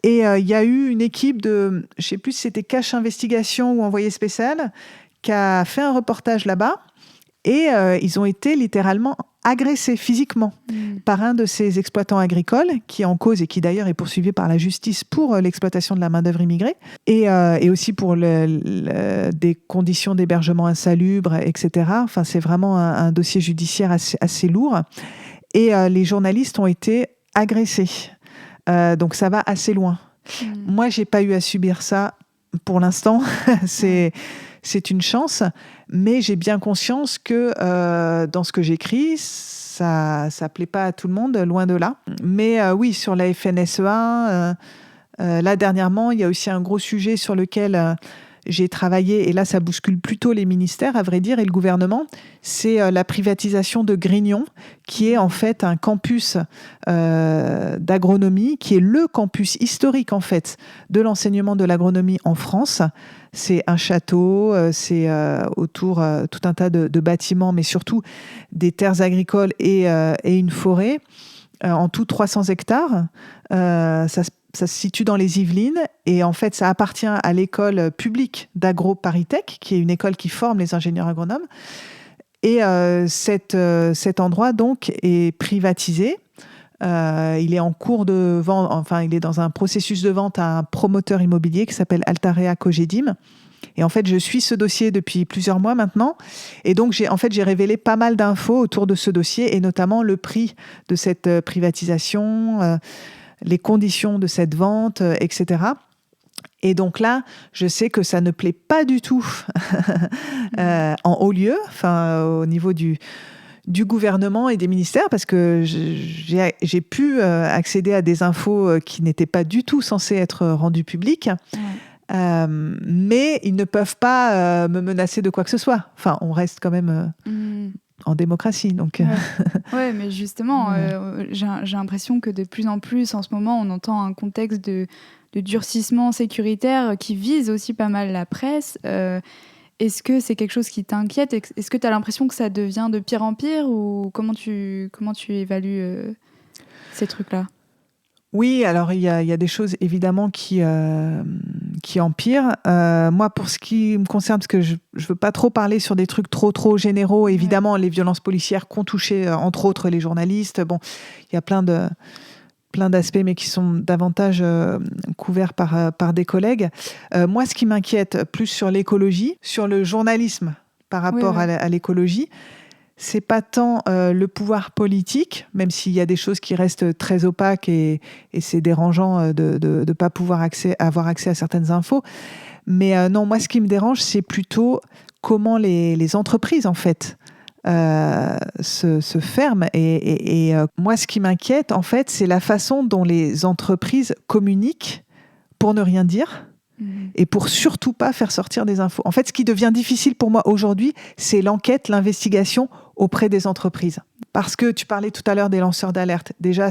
S2: Et il y a eu une équipe de, je ne sais plus si c'était Cache Investigation ou Envoyé spécial, qui a fait un reportage là-bas. Et ils ont été littéralement agressés physiquement par un de ces exploitants agricoles qui est en cause et qui d'ailleurs est poursuivi par la justice pour l'exploitation de la main-d'œuvre immigrée et aussi pour des conditions d'hébergement insalubres, etc. Enfin, c'est vraiment un dossier judiciaire assez lourd. Et les journalistes ont été agressés. Donc ça va assez loin. Moi, j'ai pas eu à subir ça pour l'instant. C'est une chance, mais j'ai bien conscience que dans ce que j'écris, ça plaît pas à tout le monde, loin de là. Mais oui, sur la FNSEA, là dernièrement, il y a aussi un gros sujet sur lequel j'ai travaillé, et là ça bouscule plutôt les ministères, à vrai dire, et le gouvernement, c'est la privatisation de Grignon, qui est en fait un campus d'agronomie, qui est le campus historique en fait de l'enseignement de l'agronomie en France. C'est un château, c'est autour tout un tas de bâtiments, mais surtout des terres agricoles et une forêt. En tout 300 hectares. Ça se situe dans les Yvelines et en fait, ça appartient à l'école publique d'AgroParisTech, qui est une école qui forme les ingénieurs agronomes. Et cet endroit, donc, est privatisé. Il est en cours de vente, enfin, il est dans un processus de vente à un promoteur immobilier qui s'appelle Altarea Cogedim. Et en fait, je suis ce dossier depuis plusieurs mois maintenant. Et donc, j'ai révélé pas mal d'infos autour de ce dossier, et notamment le prix de cette privatisation, les conditions de cette vente, etc. Et donc là, je sais que ça ne plaît pas du tout en haut lieu, enfin, au niveau du gouvernement et des ministères, parce que j'ai pu accéder à des infos qui n'étaient pas du tout censées être rendues publiques. Mais ils ne peuvent pas me menacer de quoi que ce soit. Enfin, on reste quand même en démocratie. Donc,
S1: ouais, mais justement, j'ai l'impression que de plus en plus, en ce moment, on entend un contexte de de durcissement sécuritaire qui vise aussi pas mal la presse. Est-ce que c'est quelque chose qui t'inquiète ? Est-ce que tu as l'impression que ça devient de pire en pire ou comment tu évalues ces trucs-là ?
S2: Oui, alors il y a des choses évidemment qui empirent. Moi, pour ce qui me concerne, parce que je veux pas trop parler sur des trucs trop généraux, évidemment, les violences policières qui ont touché, entre autres, les journalistes. Bon, il y a plein d'aspects, mais qui sont davantage couverts par des collègues. Moi, ce qui m'inquiète plus sur l'écologie, sur le journalisme par rapport à l'écologie, c'est pas tant le pouvoir politique, même s'il y a des choses qui restent très opaques et c'est dérangeant de ne pas pouvoir avoir accès à certaines infos. Mais non, moi, ce qui me dérange, c'est plutôt comment les entreprises, en fait, se ferment. Et moi, ce qui m'inquiète, en fait, c'est la façon dont les entreprises communiquent pour ne rien dire. Et pour surtout pas faire sortir des infos. En fait, ce qui devient difficile pour moi aujourd'hui, c'est l'enquête, l'investigation auprès des entreprises. Parce que tu parlais tout à l'heure des lanceurs d'alerte. Déjà,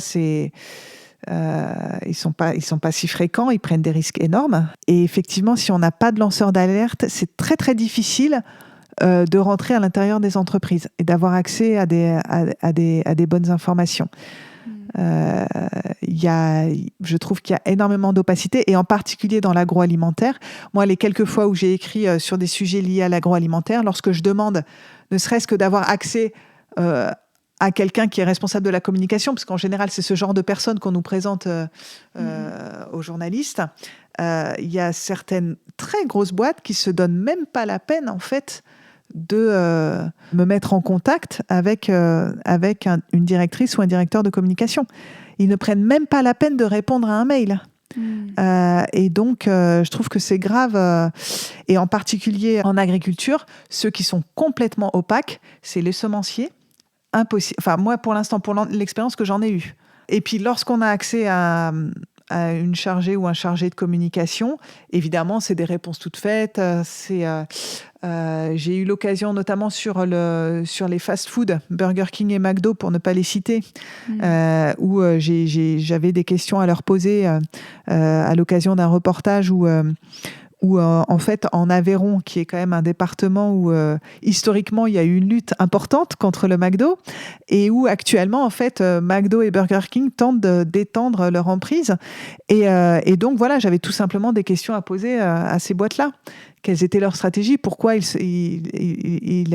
S2: ils sont pas si fréquents, ils prennent des risques énormes. Et effectivement, si on n'a pas de lanceurs d'alerte, c'est très très difficile de rentrer à l'intérieur des entreprises et d'avoir accès à des bonnes informations. Je trouve qu'il y a énormément d'opacité et en particulier dans l'agroalimentaire. Moi, les quelques fois où j'ai écrit sur des sujets liés à l'agroalimentaire, lorsque je demande ne serait-ce que d'avoir accès à quelqu'un qui est responsable de la communication, parce qu'en général, c'est ce genre de personnes qu'on nous présente aux journalistes, il y a certaines très grosses boîtes qui se donnent même pas la peine, en fait, de me mettre en contact avec une directrice ou un directeur de communication. Ils ne prennent même pas la peine de répondre à un mail. Et donc, je trouve que c'est grave. Et en particulier en agriculture, ceux qui sont complètement opaques, c'est les semenciers. Impossible. Enfin, moi, pour l'instant, pour l'expérience que j'en ai eue. Et puis, lorsqu'on a accès à une chargée ou un chargé de communication, évidemment, c'est des réponses toutes faites. J'ai eu l'occasion, notamment sur les fast-food, Burger King et McDo, pour ne pas les citer, où j'avais des questions à leur poser à l'occasion d'un reportage où en fait, en Aveyron, qui est quand même un département où historiquement il y a eu une lutte importante contre le McDo, et où actuellement, en fait, McDo et Burger King tentent d'étendre leur emprise. Et donc voilà, j'avais tout simplement des questions à poser à ces boîtes-là. Quelles étaient leurs stratégies ? Pourquoi ils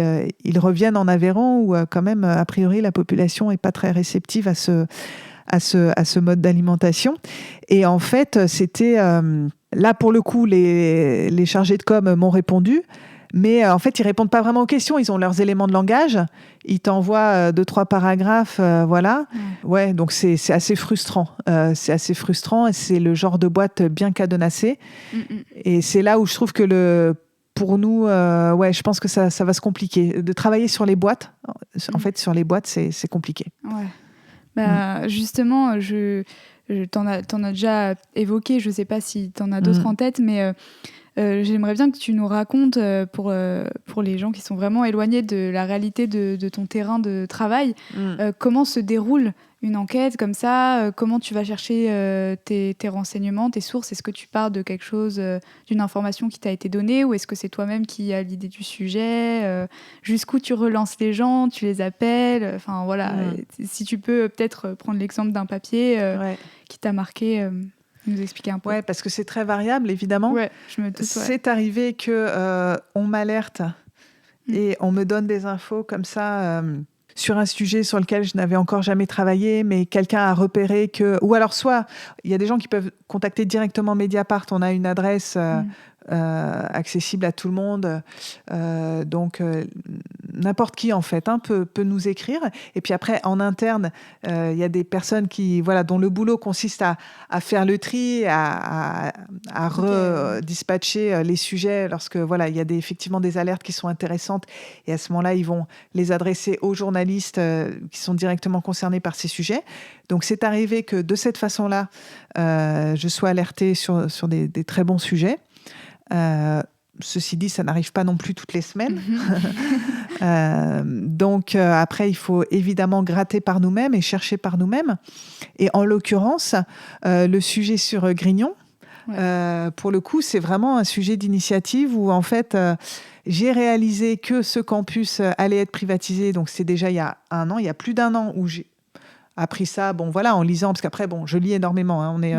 S2: reviennent en Aveyron, où quand même, a priori, la population n'est pas très réceptive à ce mode d'alimentation. Et en fait, c'était... Là, pour le coup, les chargés de com m'ont répondu, mais en fait, ils répondent pas vraiment aux questions. Ils ont leurs éléments de langage. Ils t'envoient 2-3 paragraphes, voilà. Ouais, donc c'est assez frustrant. C'est assez frustrant et c'est le genre de boîte bien cadenassée. Et c'est là où je trouve que pour nous, je pense que ça va se compliquer. De travailler sur les boîtes, en fait, sur les boîtes, c'est compliqué.
S1: Ouais. Justement, t'en as déjà évoqué, je ne sais pas si t'en as d'autres en tête, mais j'aimerais bien que tu nous racontes, pour les gens qui sont vraiment éloignés de la réalité de ton terrain de travail, comment se déroule une enquête comme ça, comment tu vas chercher tes renseignements, tes sources. Est-ce que tu pars de quelque chose, d'une information qui t'a été donnée, ou est-ce que c'est toi-même qui as l'idée du sujet, jusqu'où tu relances les gens, tu les appelles, enfin voilà, si tu peux peut-être prendre l'exemple d'un papier qui t'a marqué, nous expliquer un peu.
S2: Ouais, parce que c'est très variable, évidemment.
S1: Ouais, je me doute.
S2: C'est arrivé que on m'alerte et on me donne des infos comme ça sur un sujet sur lequel je n'avais encore jamais travaillé, mais quelqu'un a repéré que... Ou alors, soit, il y a des gens qui peuvent contacter directement Mediapart. On a une adresse accessible à tout le monde. Donc, n'importe qui, en fait, peut nous écrire. Et puis après, en interne, il y a des personnes dont le boulot consiste à faire le tri, à redispatcher les sujets lorsque il y a effectivement des alertes qui sont intéressantes. Et à ce moment-là, ils vont les adresser aux journalistes qui sont directement concernés par ces sujets. Donc, c'est arrivé que de cette façon-là, je sois alertée sur des très bons sujets. Ceci dit, ça n'arrive pas non plus toutes les semaines. Donc, après, il faut évidemment gratter par nous-mêmes et chercher par nous-mêmes. Et en l'occurrence, le sujet sur Grignon, Pour le coup, c'est vraiment un sujet d'initiative où en fait, j'ai réalisé que ce campus allait être privatisé. Donc c'est déjà il y a plus d'1 an où j'ai appris ça, en lisant, parce qu'après, je lis énormément. Hein. On est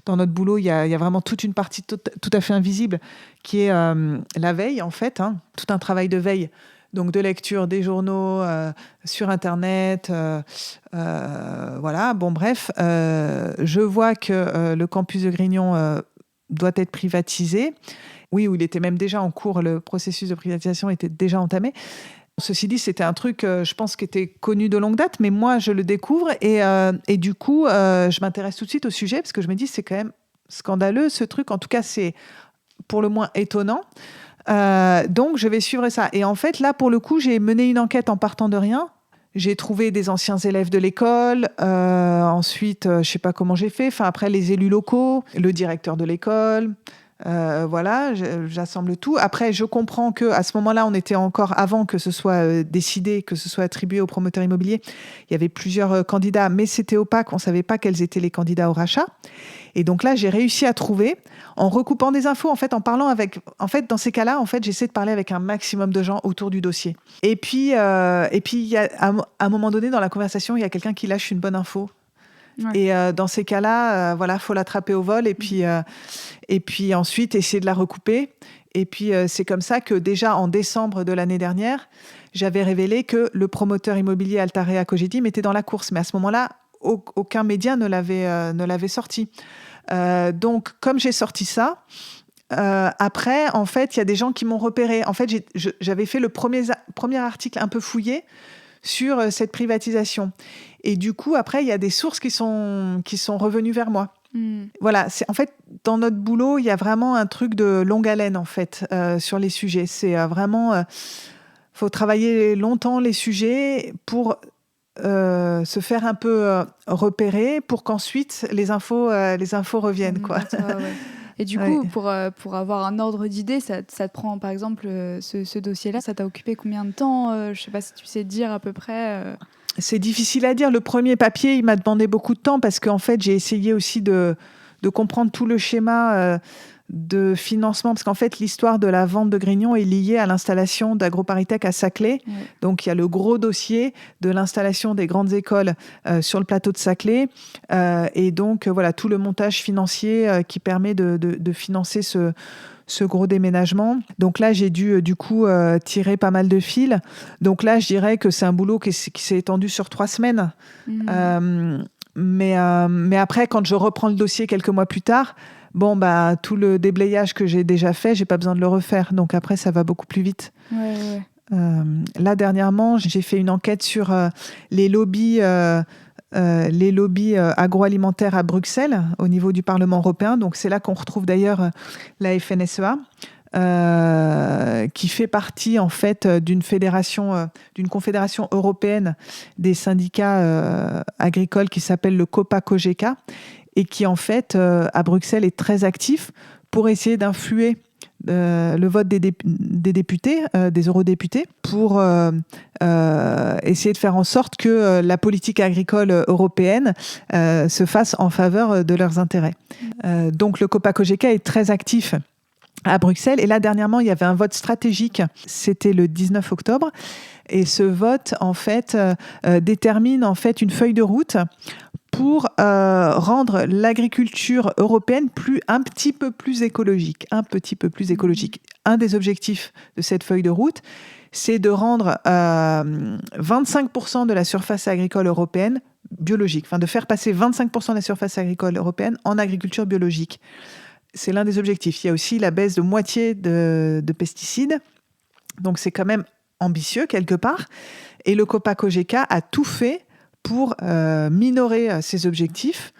S2: dans notre boulot, il y a vraiment toute une partie tout à fait invisible qui est la veille, en fait, hein, tout un travail de veille, donc de lecture des journaux sur Internet, voilà. Bref, je vois que le campus de Grignon doit être privatisé. Oui, où il était même déjà en cours, le processus de privatisation était déjà entamé. Ceci dit, c'était un truc, je pense, qui était connu de longue date, mais moi, je le découvre et du coup, je m'intéresse tout de suite au sujet parce que je me dis, c'est quand même scandaleux, ce truc. En tout cas, c'est pour le moins étonnant. Donc, je vais suivre ça. Et en fait, là, pour le coup, j'ai mené une enquête en partant de rien. J'ai trouvé des anciens élèves de l'école. Ensuite, je ne sais pas comment j'ai fait. Enfin, après, les élus locaux, le directeur de l'école... voilà, j'assemble tout. Après, je comprends qu'à ce moment-là, on était encore avant que ce soit décidé, que ce soit attribué aux promoteurs immobiliers. Il y avait plusieurs candidats, mais c'était opaque. On ne savait pas quels étaient les candidats au rachat. Et donc là, j'ai réussi à trouver, en recoupant des infos, en fait, en parlant avec... En fait, dans ces cas-là, en fait, j'essaie de parler avec un maximum de gens autour du dossier. Et puis il y a, à un moment donné, dans la conversation, il y a quelqu'un qui lâche une bonne info. Ouais. Et dans ces cas-là, faut l'attraper au vol et puis ensuite essayer de la recouper. Et puis c'est comme ça que déjà en décembre de l'année dernière, j'avais révélé que le promoteur immobilier Altarea Cogedim était dans la course. Mais à ce moment-là, aucun média ne l'avait sorti. Donc comme j'ai sorti ça, après, en fait, il y a des gens qui m'ont repéré. En fait, j'avais fait le premier article un peu fouillé sur cette privatisation. Et du coup, après, il y a des sources qui sont revenues vers moi. Voilà, en fait, dans notre boulot, il y a vraiment un truc de longue haleine, en fait, sur les sujets. C'est vraiment... faut travailler longtemps les sujets pour se faire un peu repérer pour qu'ensuite les infos reviennent, quoi.
S1: Ouais. Et du coup, pour avoir un ordre d'idée, ça te prend, par exemple, ce dossier-là, ça t'a occupé combien de temps ? Je ne sais pas si tu sais dire à peu près...
S2: C'est difficile à dire. Le premier papier, il m'a demandé beaucoup de temps parce qu'en fait, j'ai essayé aussi de comprendre tout le schéma de financement. Parce qu'en fait, l'histoire de la vente de Grignon est liée à l'installation d'AgroParisTech à Saclay. Ouais. Donc, il y a le gros dossier de l'installation des grandes écoles sur le plateau de Saclay. Et donc, voilà, tout le montage financier qui permet de financer ce gros déménagement. Donc là, j'ai dû du coup tirer pas mal de fils. Donc là, je dirais que c'est un boulot qui s'est étendu sur 3 semaines. Mais après, quand je reprends le dossier quelques mois plus tard, tout le déblayage que j'ai déjà fait, j'ai pas besoin de le refaire. Donc après, ça va beaucoup plus vite.
S1: Ouais.
S2: Là, dernièrement, j'ai fait une enquête sur les lobbies agroalimentaires à Bruxelles, au niveau du Parlement européen. Donc, c'est là qu'on retrouve d'ailleurs la FNSEA, qui fait partie, en fait, d'une confédération européenne des syndicats agricoles qui s'appelle le COPA-COGECA et qui, en fait, à Bruxelles, est très actif pour essayer d'influer le vote des députés, des eurodéputés, pour essayer de faire en sorte que la politique agricole européenne se fasse en faveur de leurs intérêts. Donc le COPA-COGECA est très actif à Bruxelles. Et là, dernièrement, il y avait un vote stratégique. C'était le 19 octobre. Et ce vote, en fait, détermine en fait une feuille de route pour rendre l'agriculture européenne un petit peu plus écologique. Un des objectifs de cette feuille de route, c'est de rendre 25% de la surface agricole européenne biologique. Enfin, de faire passer 25% de la surface agricole européenne en agriculture biologique. C'est l'un des objectifs. Il y a aussi la baisse de moitié de pesticides. Donc, c'est quand même ambitieux, quelque part. Et le COPA-COGECA a tout fait pour minorer ces objectifs,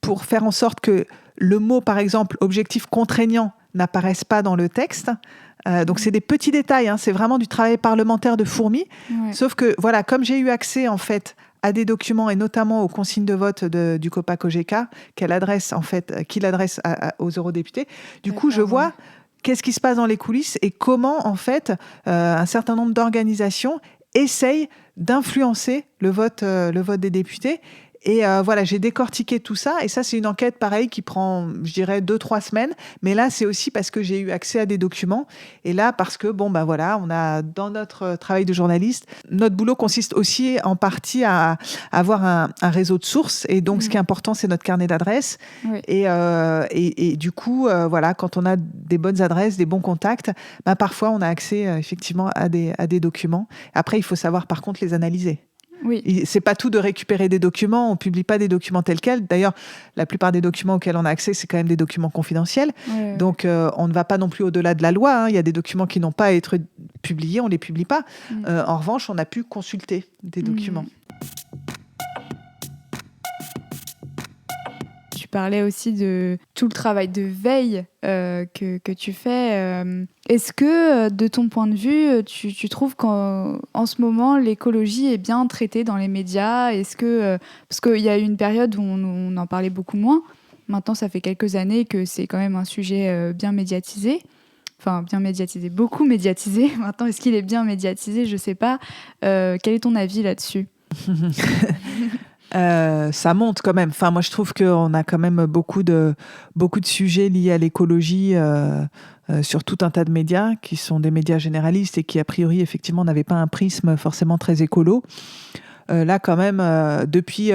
S2: pour faire en sorte que le mot, par exemple, objectif contraignant, n'apparaisse pas dans le texte. Donc, c'est des petits détails, hein, c'est vraiment du travail parlementaire de fourmi. Ouais. Sauf que, voilà, comme j'ai eu accès, en fait, à des documents et notamment aux consignes de vote du COPA-COGECA qu'il adresse aux eurodéputés, du coup, je vois qu'est-ce qui se passe dans les coulisses et comment, en fait, un certain nombre d'organisations essayent d'influencer le vote des députés Et voilà, j'ai décortiqué tout ça. Et ça, c'est une enquête, pareil, qui prend, je dirais, 2-3 semaines. Mais là, c'est aussi parce que j'ai eu accès à des documents. Et là, parce que, bon, ben voilà, on a, dans notre travail de journaliste, notre boulot consiste aussi en partie à avoir un réseau de sources. Et donc, ce qui est important, c'est notre carnet d'adresses.
S1: Oui.
S2: Et du coup, voilà, quand on a des bonnes adresses, des bons contacts, ben, parfois, on a accès effectivement à des documents. Après, il faut savoir, par contre, les analyser.
S1: Oui.
S2: C'est pas tout de récupérer des documents, on publie pas des documents tels quels. D'ailleurs, la plupart des documents auxquels on a accès, c'est quand même des documents confidentiels.
S1: Ouais.
S2: Donc, on ne va pas non plus au-delà de la loi. Hein. Il y a des documents qui n'ont pas à être publiés, on les publie pas. En revanche, on a pu consulter des documents.
S1: Tu parlais aussi de tout le travail de veille que tu fais. Est-ce que, de ton point de vue, tu trouves qu'en ce moment, l'écologie est bien traitée dans les médias ? Est-ce que, parce qu'il y a eu une période où on en parlait beaucoup moins. Maintenant, ça fait quelques années que c'est quand même un sujet bien médiatisé. Enfin, bien médiatisé, beaucoup médiatisé. Maintenant, est-ce qu'il est bien médiatisé ? Je ne sais pas. Quel est ton avis là-dessus ?
S2: Ça monte quand même. Enfin, moi, je trouve qu'on a quand même beaucoup de sujets liés à l'écologie sur tout un tas de médias qui sont des médias généralistes et qui, a priori, effectivement, n'avaient pas un prisme forcément très écolo. Là, quand même, depuis...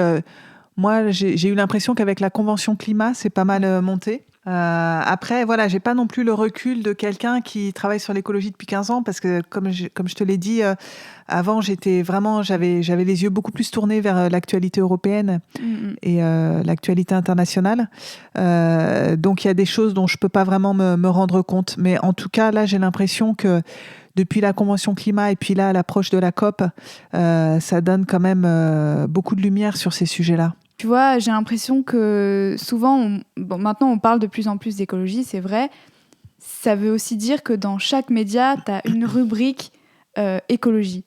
S2: moi, j'ai eu l'impression qu'avec la Convention climat, c'est pas mal monté. Après, voilà, j'ai pas non plus le recul de quelqu'un qui travaille sur l'écologie depuis 15 ans parce que, comme je te l'ai dit, avant, j'avais les yeux beaucoup plus tournés vers l'actualité européenne et l'actualité internationale. Donc, il y a des choses dont je peux pas vraiment me rendre compte. Mais en tout cas, là, j'ai l'impression que depuis la Convention climat et puis là, à l'approche de la COP, ça donne quand même beaucoup de lumière sur ces sujets-là.
S1: Tu vois, j'ai l'impression que souvent, maintenant on parle de plus en plus d'écologie, c'est vrai. Ça veut aussi dire que dans chaque média, tu as une rubrique écologie.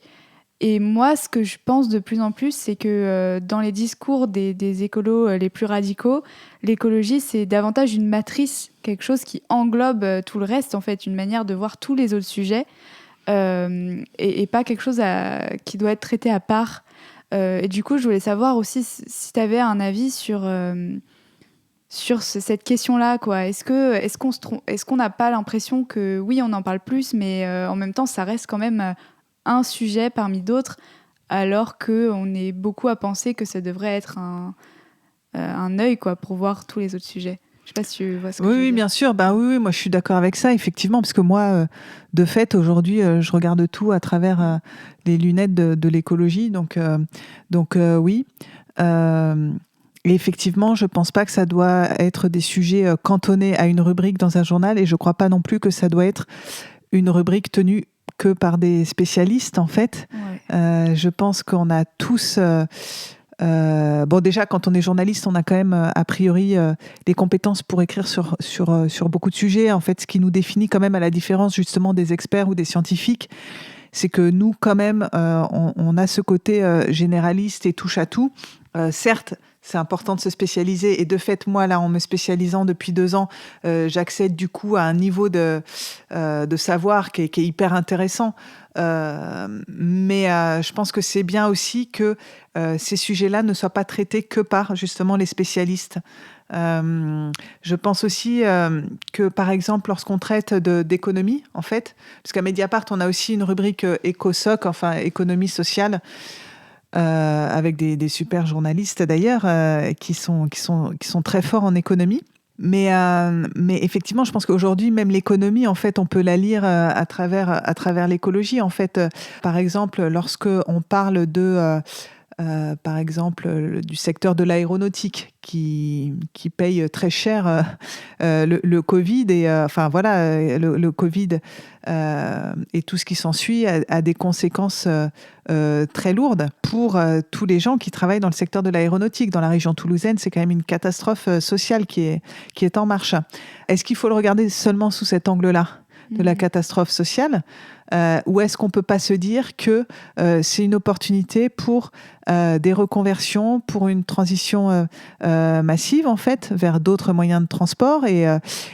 S1: Et moi, ce que je pense de plus en plus, c'est que dans les discours des écolos les plus radicaux, l'écologie, c'est davantage une matrice, quelque chose qui englobe tout le reste, en fait, une manière de voir tous les autres sujets, et pas quelque chose qui doit être traité à part. Et du coup, je voulais savoir aussi si tu avais un avis sur cette question-là, quoi. Est-ce qu'on n'a pas l'impression que, oui, on en parle plus, mais en même temps, ça reste quand même un sujet parmi d'autres, alors qu'on est beaucoup à penser que ça devrait être un œil, quoi, pour voir tous les autres sujets. Je sais pas si tu vois ce que je veux dire.
S2: Oui, bien sûr. Ben oui, moi je suis d'accord avec ça, effectivement, parce que moi, de fait, aujourd'hui, je regarde tout à travers les lunettes de l'écologie, donc oui. Et effectivement, je pense pas que ça doit être des sujets cantonnés à une rubrique dans un journal, et je crois pas non plus que ça doit être une rubrique tenue que par des spécialistes, en fait.
S1: Ouais.
S2: Je pense qu'on a tous... bon, déjà, quand on est journaliste, on a quand même, a priori, les compétences pour écrire sur beaucoup de sujets. En fait, ce qui nous définit quand même, à la différence justement des experts ou des scientifiques, c'est que nous, quand même, on a ce côté généraliste et touche à tout. Certes, c'est important de se spécialiser. Et de fait, moi, là, en me spécialisant depuis 2 ans, j'accède du coup à un niveau de savoir qui est hyper intéressant. Mais je pense que c'est bien aussi que ces sujets-là ne soient pas traités que par, justement, les spécialistes. Je pense aussi que, par exemple, lorsqu'on traite d'économie, en fait, parce qu'à Mediapart, on a aussi une rubrique éco-soc, enfin, économie sociale, avec des super journalistes d'ailleurs qui sont très forts en économie. Mais effectivement, je pense qu'aujourd'hui, même l'économie, en fait, on peut la lire à travers l'écologie. En fait, par exemple, lorsque on parle par exemple, du secteur de l'aéronautique qui paye très cher le Covid et enfin voilà, le Covid et tout ce qui s'ensuit a des conséquences très lourdes pour tous les gens qui travaillent dans le secteur de l'aéronautique. Dans la région toulousaine, c'est quand même une catastrophe sociale qui est en marche. Est-ce qu'il faut le regarder seulement sous cet angle-là de la catastrophe sociale ? ou est-ce qu'on peut pas se dire que c'est une opportunité pour des reconversions, pour une transition massive en fait vers d'autres moyens de transport. Et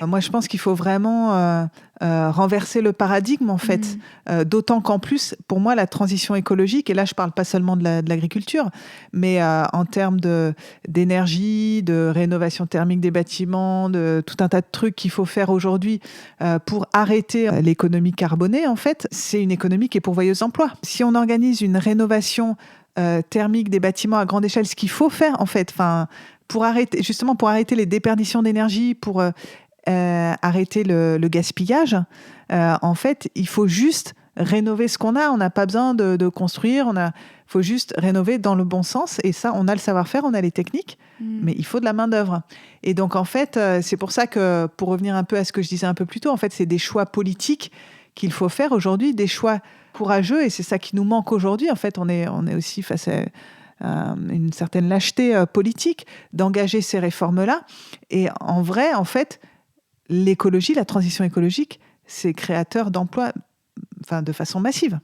S2: moi, je pense qu'il faut vraiment renverser le paradigme en fait, d'autant qu'en plus, pour moi, la transition écologique, et là, je parle pas seulement de l'agriculture, mais en termes d'énergie, de rénovation thermique des bâtiments, de tout un tas de trucs qu'il faut faire aujourd'hui pour arrêter l'économie carbonée, en fait, c'est une économie qui est pourvoyeuse d'emplois. Si on organise une rénovation thermique des bâtiments à grande échelle, ce qu'il faut faire, en fait, pour arrêter les déperditions d'énergie, pour arrêter le gaspillage, en fait, il faut juste rénover ce qu'on a. On n'a pas besoin de construire, faut juste rénover dans le bon sens. Et ça, on a le savoir-faire, on a les techniques, mais il faut de la main-d'œuvre. Et donc, en fait, c'est pour ça que, pour revenir un peu à ce que je disais un peu plus tôt, en fait, c'est des choix politiques qu'il faut faire aujourd'hui, des choix courageux, et c'est ça qui nous manque aujourd'hui. En fait, on est aussi face à une certaine lâcheté politique d'engager ces réformes-là. Et en vrai, en fait, l'écologie, la transition écologique, c'est créateur d'emplois de façon massive.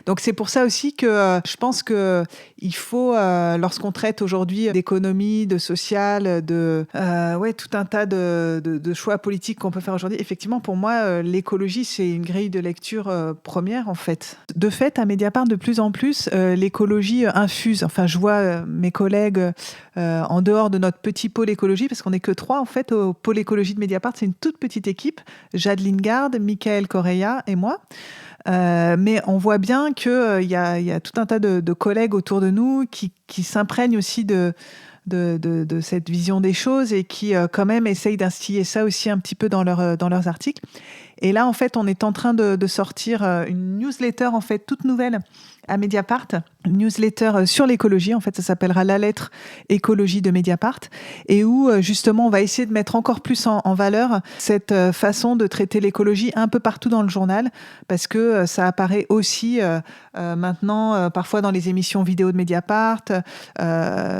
S2: Donc c'est pour ça aussi que je pense que il faut, lorsqu'on traite aujourd'hui d'économie, de social, tout un tas de choix politiques qu'on peut faire aujourd'hui, effectivement pour moi l'écologie c'est une grille de lecture première en fait. De fait à Mediapart de plus en plus l'écologie infuse. Enfin je vois mes collègues en dehors de notre petit pôle écologie, parce qu'on n'est que 3 en fait au pôle écologie de Mediapart, c'est une toute petite équipe, Jade Lingard, Michael Correa et moi. Mais on voit bien qu'il y a tout un tas de collègues autour de nous qui s'imprègnent aussi de cette vision des choses et qui quand même essayent d'instiller ça aussi un petit peu dans leurs articles. Et là, en fait, on est en train de sortir une newsletter en fait toute nouvelle à Mediapart, une newsletter sur l'écologie. En fait, ça s'appellera La Lettre Écologie de Mediapart, et où justement on va essayer de mettre encore plus en valeur cette façon de traiter l'écologie un peu partout dans le journal, parce que ça apparaît aussi maintenant parfois dans les émissions vidéo de Mediapart,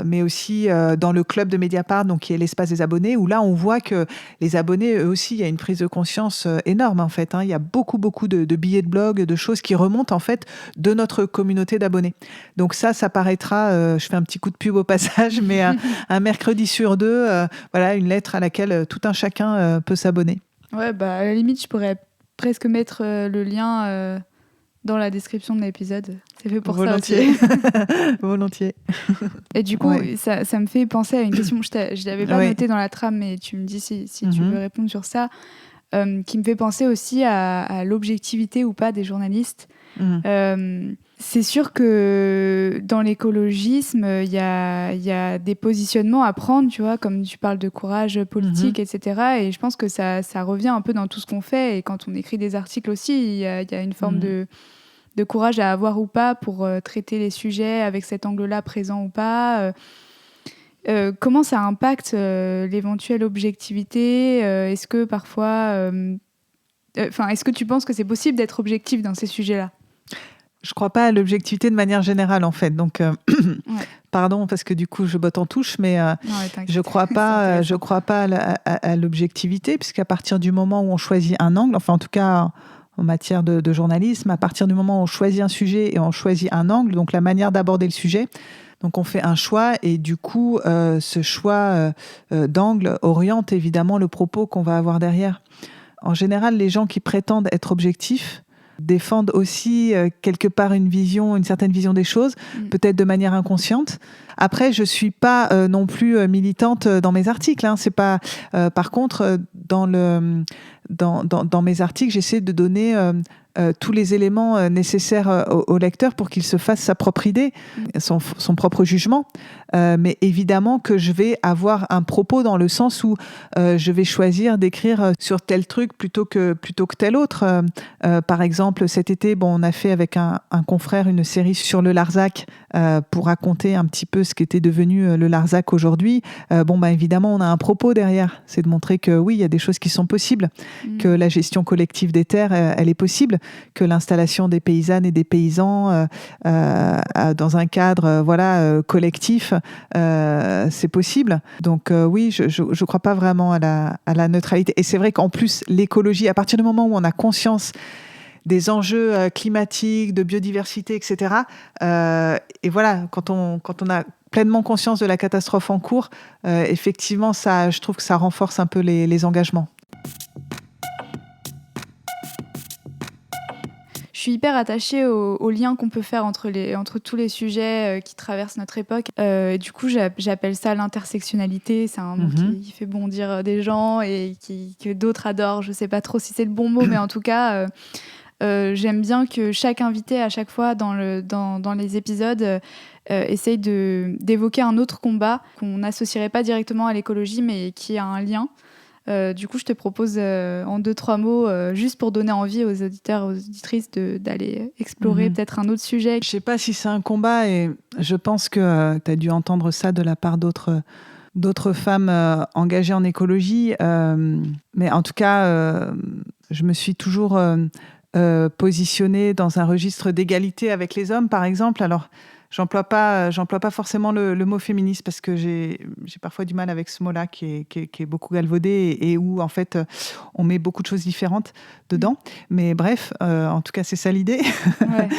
S2: mais aussi dans le club de Mediapart, donc qui est l'espace des abonnés, où là on voit que les abonnés, eux aussi, il y a une prise de conscience énorme en fait. Il y a beaucoup de billets de blog, de choses qui remontent en fait de notre communauté d'abonnés. Donc ça paraîtra, je fais un petit coup de pub au passage, mais un mercredi sur 2, voilà, une lettre à laquelle tout un chacun peut s'abonner.
S1: Ouais, à la limite, je pourrais presque mettre le lien dans la description de l'épisode. C'est fait pour
S2: Volontiers.
S1: ça aussi.
S2: Volontiers.
S1: Et du coup, ça me fait penser à une question, je ne l'avais pas notée dans la trame, mais tu me dis si tu veux répondre sur ça, qui me fait penser aussi à l'objectivité ou pas des journalistes. C'est sûr que dans l'écologisme, il y a des positionnements à prendre, tu vois, comme tu parles de courage politique, etc. Et je pense que ça revient un peu dans tout ce qu'on fait. Et quand on écrit des articles aussi, il y a une forme de courage à avoir ou pas pour traiter les sujets avec cet angle-là présent ou pas. Comment ça impacte l'éventuelle objectivité ? Est-ce que parfois... est-ce que tu penses que c'est possible d'être objectif dans ces sujets-là ?
S2: Je ne crois pas à l'objectivité de manière générale, en fait. Donc, pardon, parce que du coup, je botte en touche, mais je ne crois pas à l'objectivité, puisqu'à partir du moment où on choisit un angle, enfin, en tout cas, en matière de journalisme, à partir du moment où on choisit un sujet et on choisit un angle, donc la manière d'aborder le sujet, donc on fait un choix, et du coup, ce choix d'angle oriente évidemment le propos qu'on va avoir derrière. En général, les gens qui prétendent être objectifs défendent aussi quelque part une certaine vision des choses, peut-être de manière inconsciente. Après, je suis pas non plus militante dans mes articles. C'est pas. Par contre, dans mes articles, j'essaie de donner tous les éléments nécessaires au lecteur pour qu'il se fasse sa propre idée, son propre jugement. Mais évidemment que je vais avoir un propos dans le sens où je vais choisir d'écrire sur tel truc plutôt que tel autre. Par exemple, cet été, on a fait avec un confrère une série sur le Larzac pour raconter un petit peu ce qu'était devenu le Larzac aujourd'hui. Évidemment, on a un propos derrière. C'est de montrer que oui, il y a des choses qui sont possibles, que la gestion collective des terres, elle est possible, que l'installation des paysannes et des paysans dans un cadre collectif, c'est possible. Donc oui, je crois pas vraiment à la neutralité. Et c'est vrai qu'en plus, l'écologie, à partir du moment où on a conscience des enjeux climatiques, de biodiversité, etc. Et voilà, quand on a pleinement conscience de la catastrophe en cours, effectivement, je trouve que ça renforce un peu les engagements.
S1: Je suis hyper attachée au lien qu'on peut faire entre tous les sujets qui traversent notre époque. Du coup, j'appelle ça l'intersectionnalité. C'est un mot qui fait bondir des gens et que d'autres adorent. Je ne sais pas trop si c'est le bon mot, mais en tout cas, j'aime bien que chaque invité, à chaque fois, dans les épisodes, essaye d'évoquer un autre combat qu'on n'associerait pas directement à l'écologie, mais qui a un lien. Du coup, je te propose en 2-3 mots, juste pour donner envie aux auditeurs et aux auditrices d'aller explorer peut-être un autre sujet.
S2: Je ne sais pas si c'est un combat, et je pense que tu as dû entendre ça de la part d'autres femmes engagées en écologie. Mais en tout cas, je me suis toujours positionnée dans un registre d'égalité avec les hommes, par exemple. Alors, j'emploie pas forcément le mot féministe parce que j'ai parfois du mal avec ce mot-là qui est beaucoup galvaudé et où, en fait, on met beaucoup de choses différentes dedans. Mais bref, en tout cas, c'est ça l'idée. Ouais.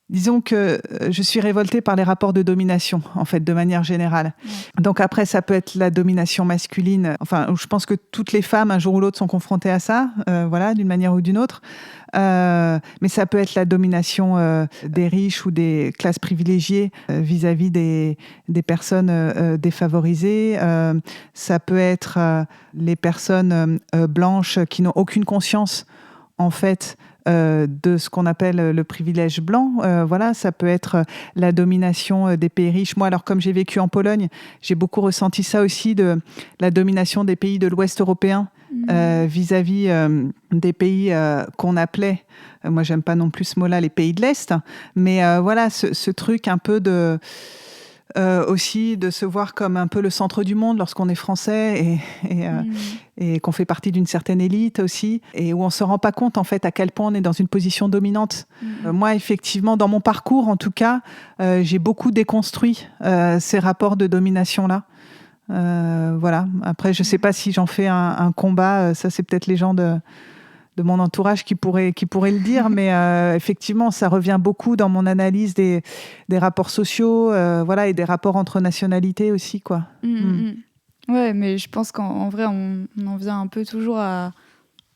S2: Disons que je suis révoltée par les rapports de domination, en fait, de manière générale. Ouais. Donc après, ça peut être la domination masculine. Enfin, je pense que toutes les femmes, un jour ou l'autre, sont confrontées à ça, voilà, d'une manière ou d'une autre. Mais ça peut être la domination des riches ou des classes privilégiées vis-à-vis des personnes défavorisées. Ça peut être les personnes blanches qui n'ont aucune conscience, en fait, de ce qu'on appelle le privilège blanc. Voilà, ça peut être la domination des pays riches. Moi, alors comme j'ai vécu en Pologne, j'ai beaucoup ressenti ça aussi, de la domination des pays de l'Ouest européen vis-à-vis des pays qu'on appelait, moi j'aime pas non plus ce mot-là, les pays de l'Est, mais voilà, ce truc un peu de... aussi de se voir comme un peu le centre du monde lorsqu'on est français et qu'on fait partie d'une certaine élite aussi, et où on se rend pas compte en fait à quel point on est dans une position dominante. Moi, effectivement, dans mon parcours en tout cas, j'ai beaucoup déconstruit ces rapports de domination-là. Voilà. Après, je sais pas si j'en fais un combat, ça c'est peut-être les gens de mon entourage qui pourraient le dire, mais effectivement, ça revient beaucoup dans mon analyse des rapports sociaux, voilà, et des rapports entre nationalités aussi, quoi.
S1: Ouais, mais je pense qu'en vrai, on en vient un peu toujours à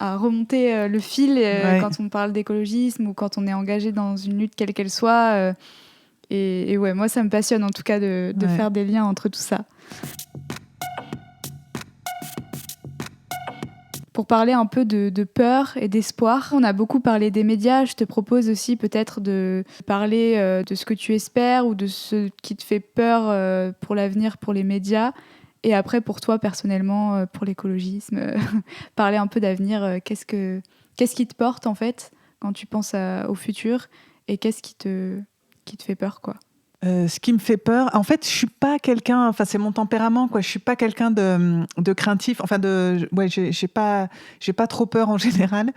S1: remonter le fil quand on parle d'écologisme ou quand on est engagé dans une lutte quelle qu'elle soit. Et ouais, moi, ça me passionne en tout cas de faire des liens entre tout ça. Pour parler un peu de peur et d'espoir, on a beaucoup parlé des médias. Je te propose aussi peut-être de parler de ce que tu espères ou de ce qui te fait peur pour l'avenir pour les médias. Et après, pour toi, personnellement, pour l'écologisme, parler un peu d'avenir. Qu'est-ce qui te porte, en fait, quand tu penses au futur, et qu'est-ce qui te fait peur, quoi?
S2: Ce qui me fait peur, en fait, je suis pas quelqu'un, enfin c'est mon tempérament, quoi. Je suis pas quelqu'un de craintif, enfin j'ai pas trop peur en général.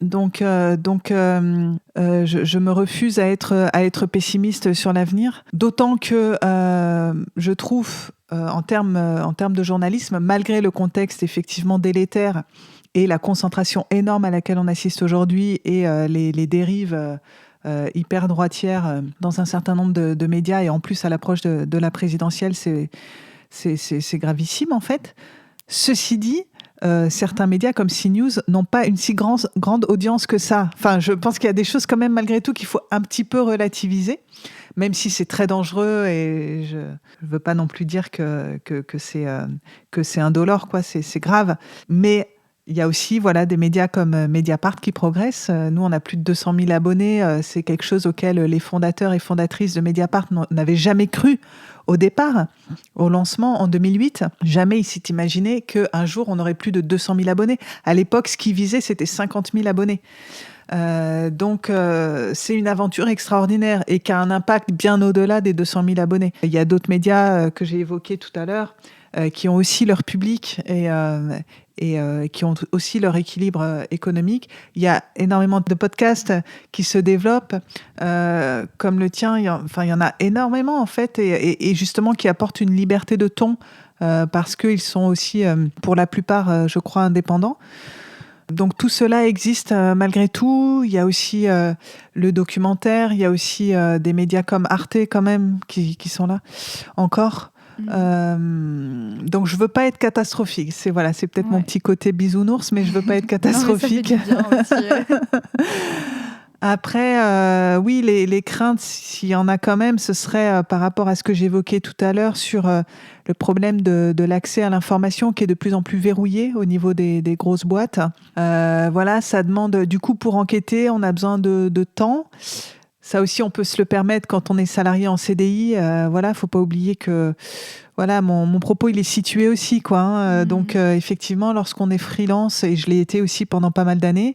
S2: Donc je me refuse à être pessimiste sur l'avenir. D'autant que je trouve en termes de journalisme, malgré le contexte effectivement délétère et la concentration énorme à laquelle on assiste aujourd'hui et les dérives hyper droitière dans un certain nombre de médias, et en plus à l'approche de la présidentielle, c'est gravissime en fait. Ceci dit, certains médias comme CNews n'ont pas une si grande audience que ça. Enfin, je pense qu'il y a des choses quand même malgré tout qu'il faut un petit peu relativiser, même si c'est très dangereux, et je veux pas non plus dire que c'est indolore, quoi. C'est grave, mais il y a aussi des médias comme Mediapart qui progressent. Nous, on a plus de 200 000 abonnés. C'est quelque chose auquel les fondateurs et fondatrices de Mediapart n'avaient jamais cru au départ. Au lancement, en 2008, jamais ils s'étaient imaginé qu'un jour, on aurait plus de 200 000 abonnés. À l'époque, ce qu'ils visaient, c'était 50 000 abonnés. Donc, c'est une aventure extraordinaire et qui a un impact bien au-delà des 200 000 abonnés. Il y a d'autres médias que j'ai évoqués tout à l'heure qui ont aussi leur public et qui ont aussi leur équilibre économique. Il y a énormément de podcasts qui se développent, comme le tien. Il y en a énormément, en fait, et justement qui apportent une liberté de ton, parce qu'ils sont aussi, pour la plupart, je crois, indépendants. Donc tout cela existe malgré tout. Il y a aussi le documentaire, il y a aussi des médias comme Arte quand même qui sont là encore. Donc je veux pas être catastrophique. C'est peut-être mon petit côté bisounours, mais je veux pas être catastrophique.
S1: Non, mais ça fait du bien aussi.
S2: Après, oui, les craintes, s'il y en a quand même, ce serait par rapport à ce que j'évoquais tout à l'heure sur le problème de l'accès à l'information qui est de plus en plus verrouillé au niveau des grosses boîtes. Ça demande, du coup, pour enquêter, on a besoin de temps. Ça aussi, on peut se le permettre quand on est salarié en CDI. Faut pas oublier que mon propos, il est situé aussi, quoi. Donc, effectivement, lorsqu'on est freelance, et je l'ai été aussi pendant pas mal d'années,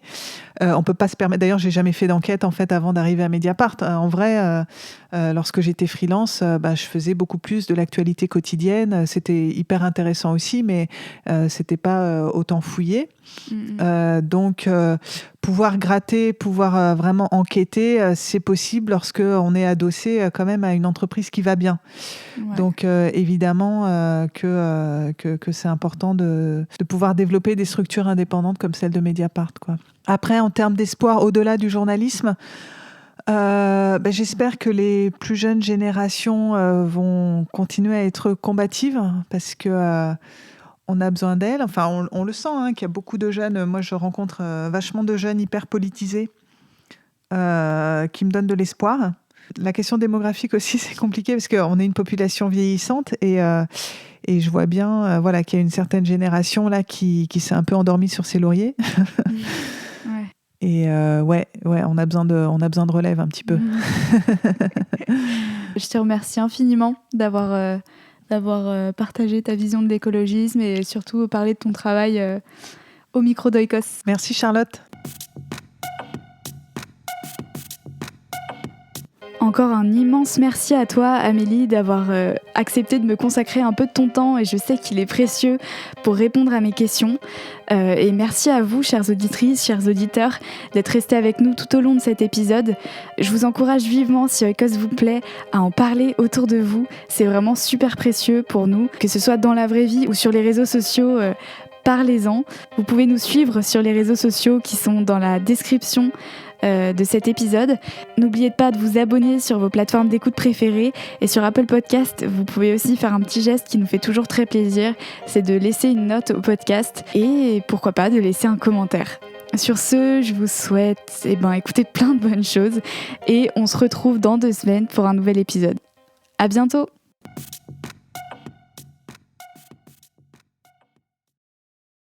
S2: on peut pas se permettre. D'ailleurs, j'ai jamais fait d'enquête en fait avant d'arriver à Mediapart. En vrai, lorsque j'étais freelance, je faisais beaucoup plus de l'actualité quotidienne. C'était hyper intéressant aussi, mais c'était pas autant fouillé. Donc, pouvoir gratter, pouvoir vraiment enquêter, c'est possible lorsque on est adossé quand même à une entreprise qui va bien. Ouais. Donc, évidemment que c'est important de pouvoir développer des structures indépendantes comme celle de Mediapart, quoi. Après, en termes d'espoir au-delà du journalisme, j'espère que les plus jeunes générations vont continuer à être combatives parce que on a besoin d'elles. Enfin, on le sent, qu'il y a beaucoup de jeunes. Moi, je rencontre vachement de jeunes hyper politisés qui me donnent de l'espoir. La question démographique aussi, c'est compliqué parce qu'on est une population vieillissante et je vois bien qu'il y a une certaine génération là qui s'est un peu endormie sur ses lauriers.
S1: Ouais.
S2: Et on a besoin de relève un petit peu.
S1: Je te remercie infiniment d'avoir partagé ta vision de l'écologisme et surtout parlé de ton travail au micro d'Oikos.
S2: Merci Charlotte.
S1: Encore un immense merci à toi, Amélie, d'avoir accepté de me consacrer un peu de ton temps, et je sais qu'il est précieux pour répondre à mes questions. Et merci à vous, chères auditrices, chers auditeurs, d'être restés avec nous tout au long de cet épisode. Je vous encourage vivement, si Oikos vous plaît, à en parler autour de vous. C'est vraiment super précieux pour nous, que ce soit dans la vraie vie ou sur les réseaux sociaux. Parlez-en. Vous pouvez nous suivre sur les réseaux sociaux qui sont dans la description de cet épisode. N'oubliez pas de vous abonner sur vos plateformes d'écoute préférées, et sur Apple Podcast, vous pouvez aussi faire un petit geste qui nous fait toujours très plaisir, c'est de laisser une note au podcast et pourquoi pas de laisser un commentaire. Sur ce, je vous souhaite écouter plein de bonnes choses et on se retrouve dans 2 semaines pour un nouvel épisode. À bientôt!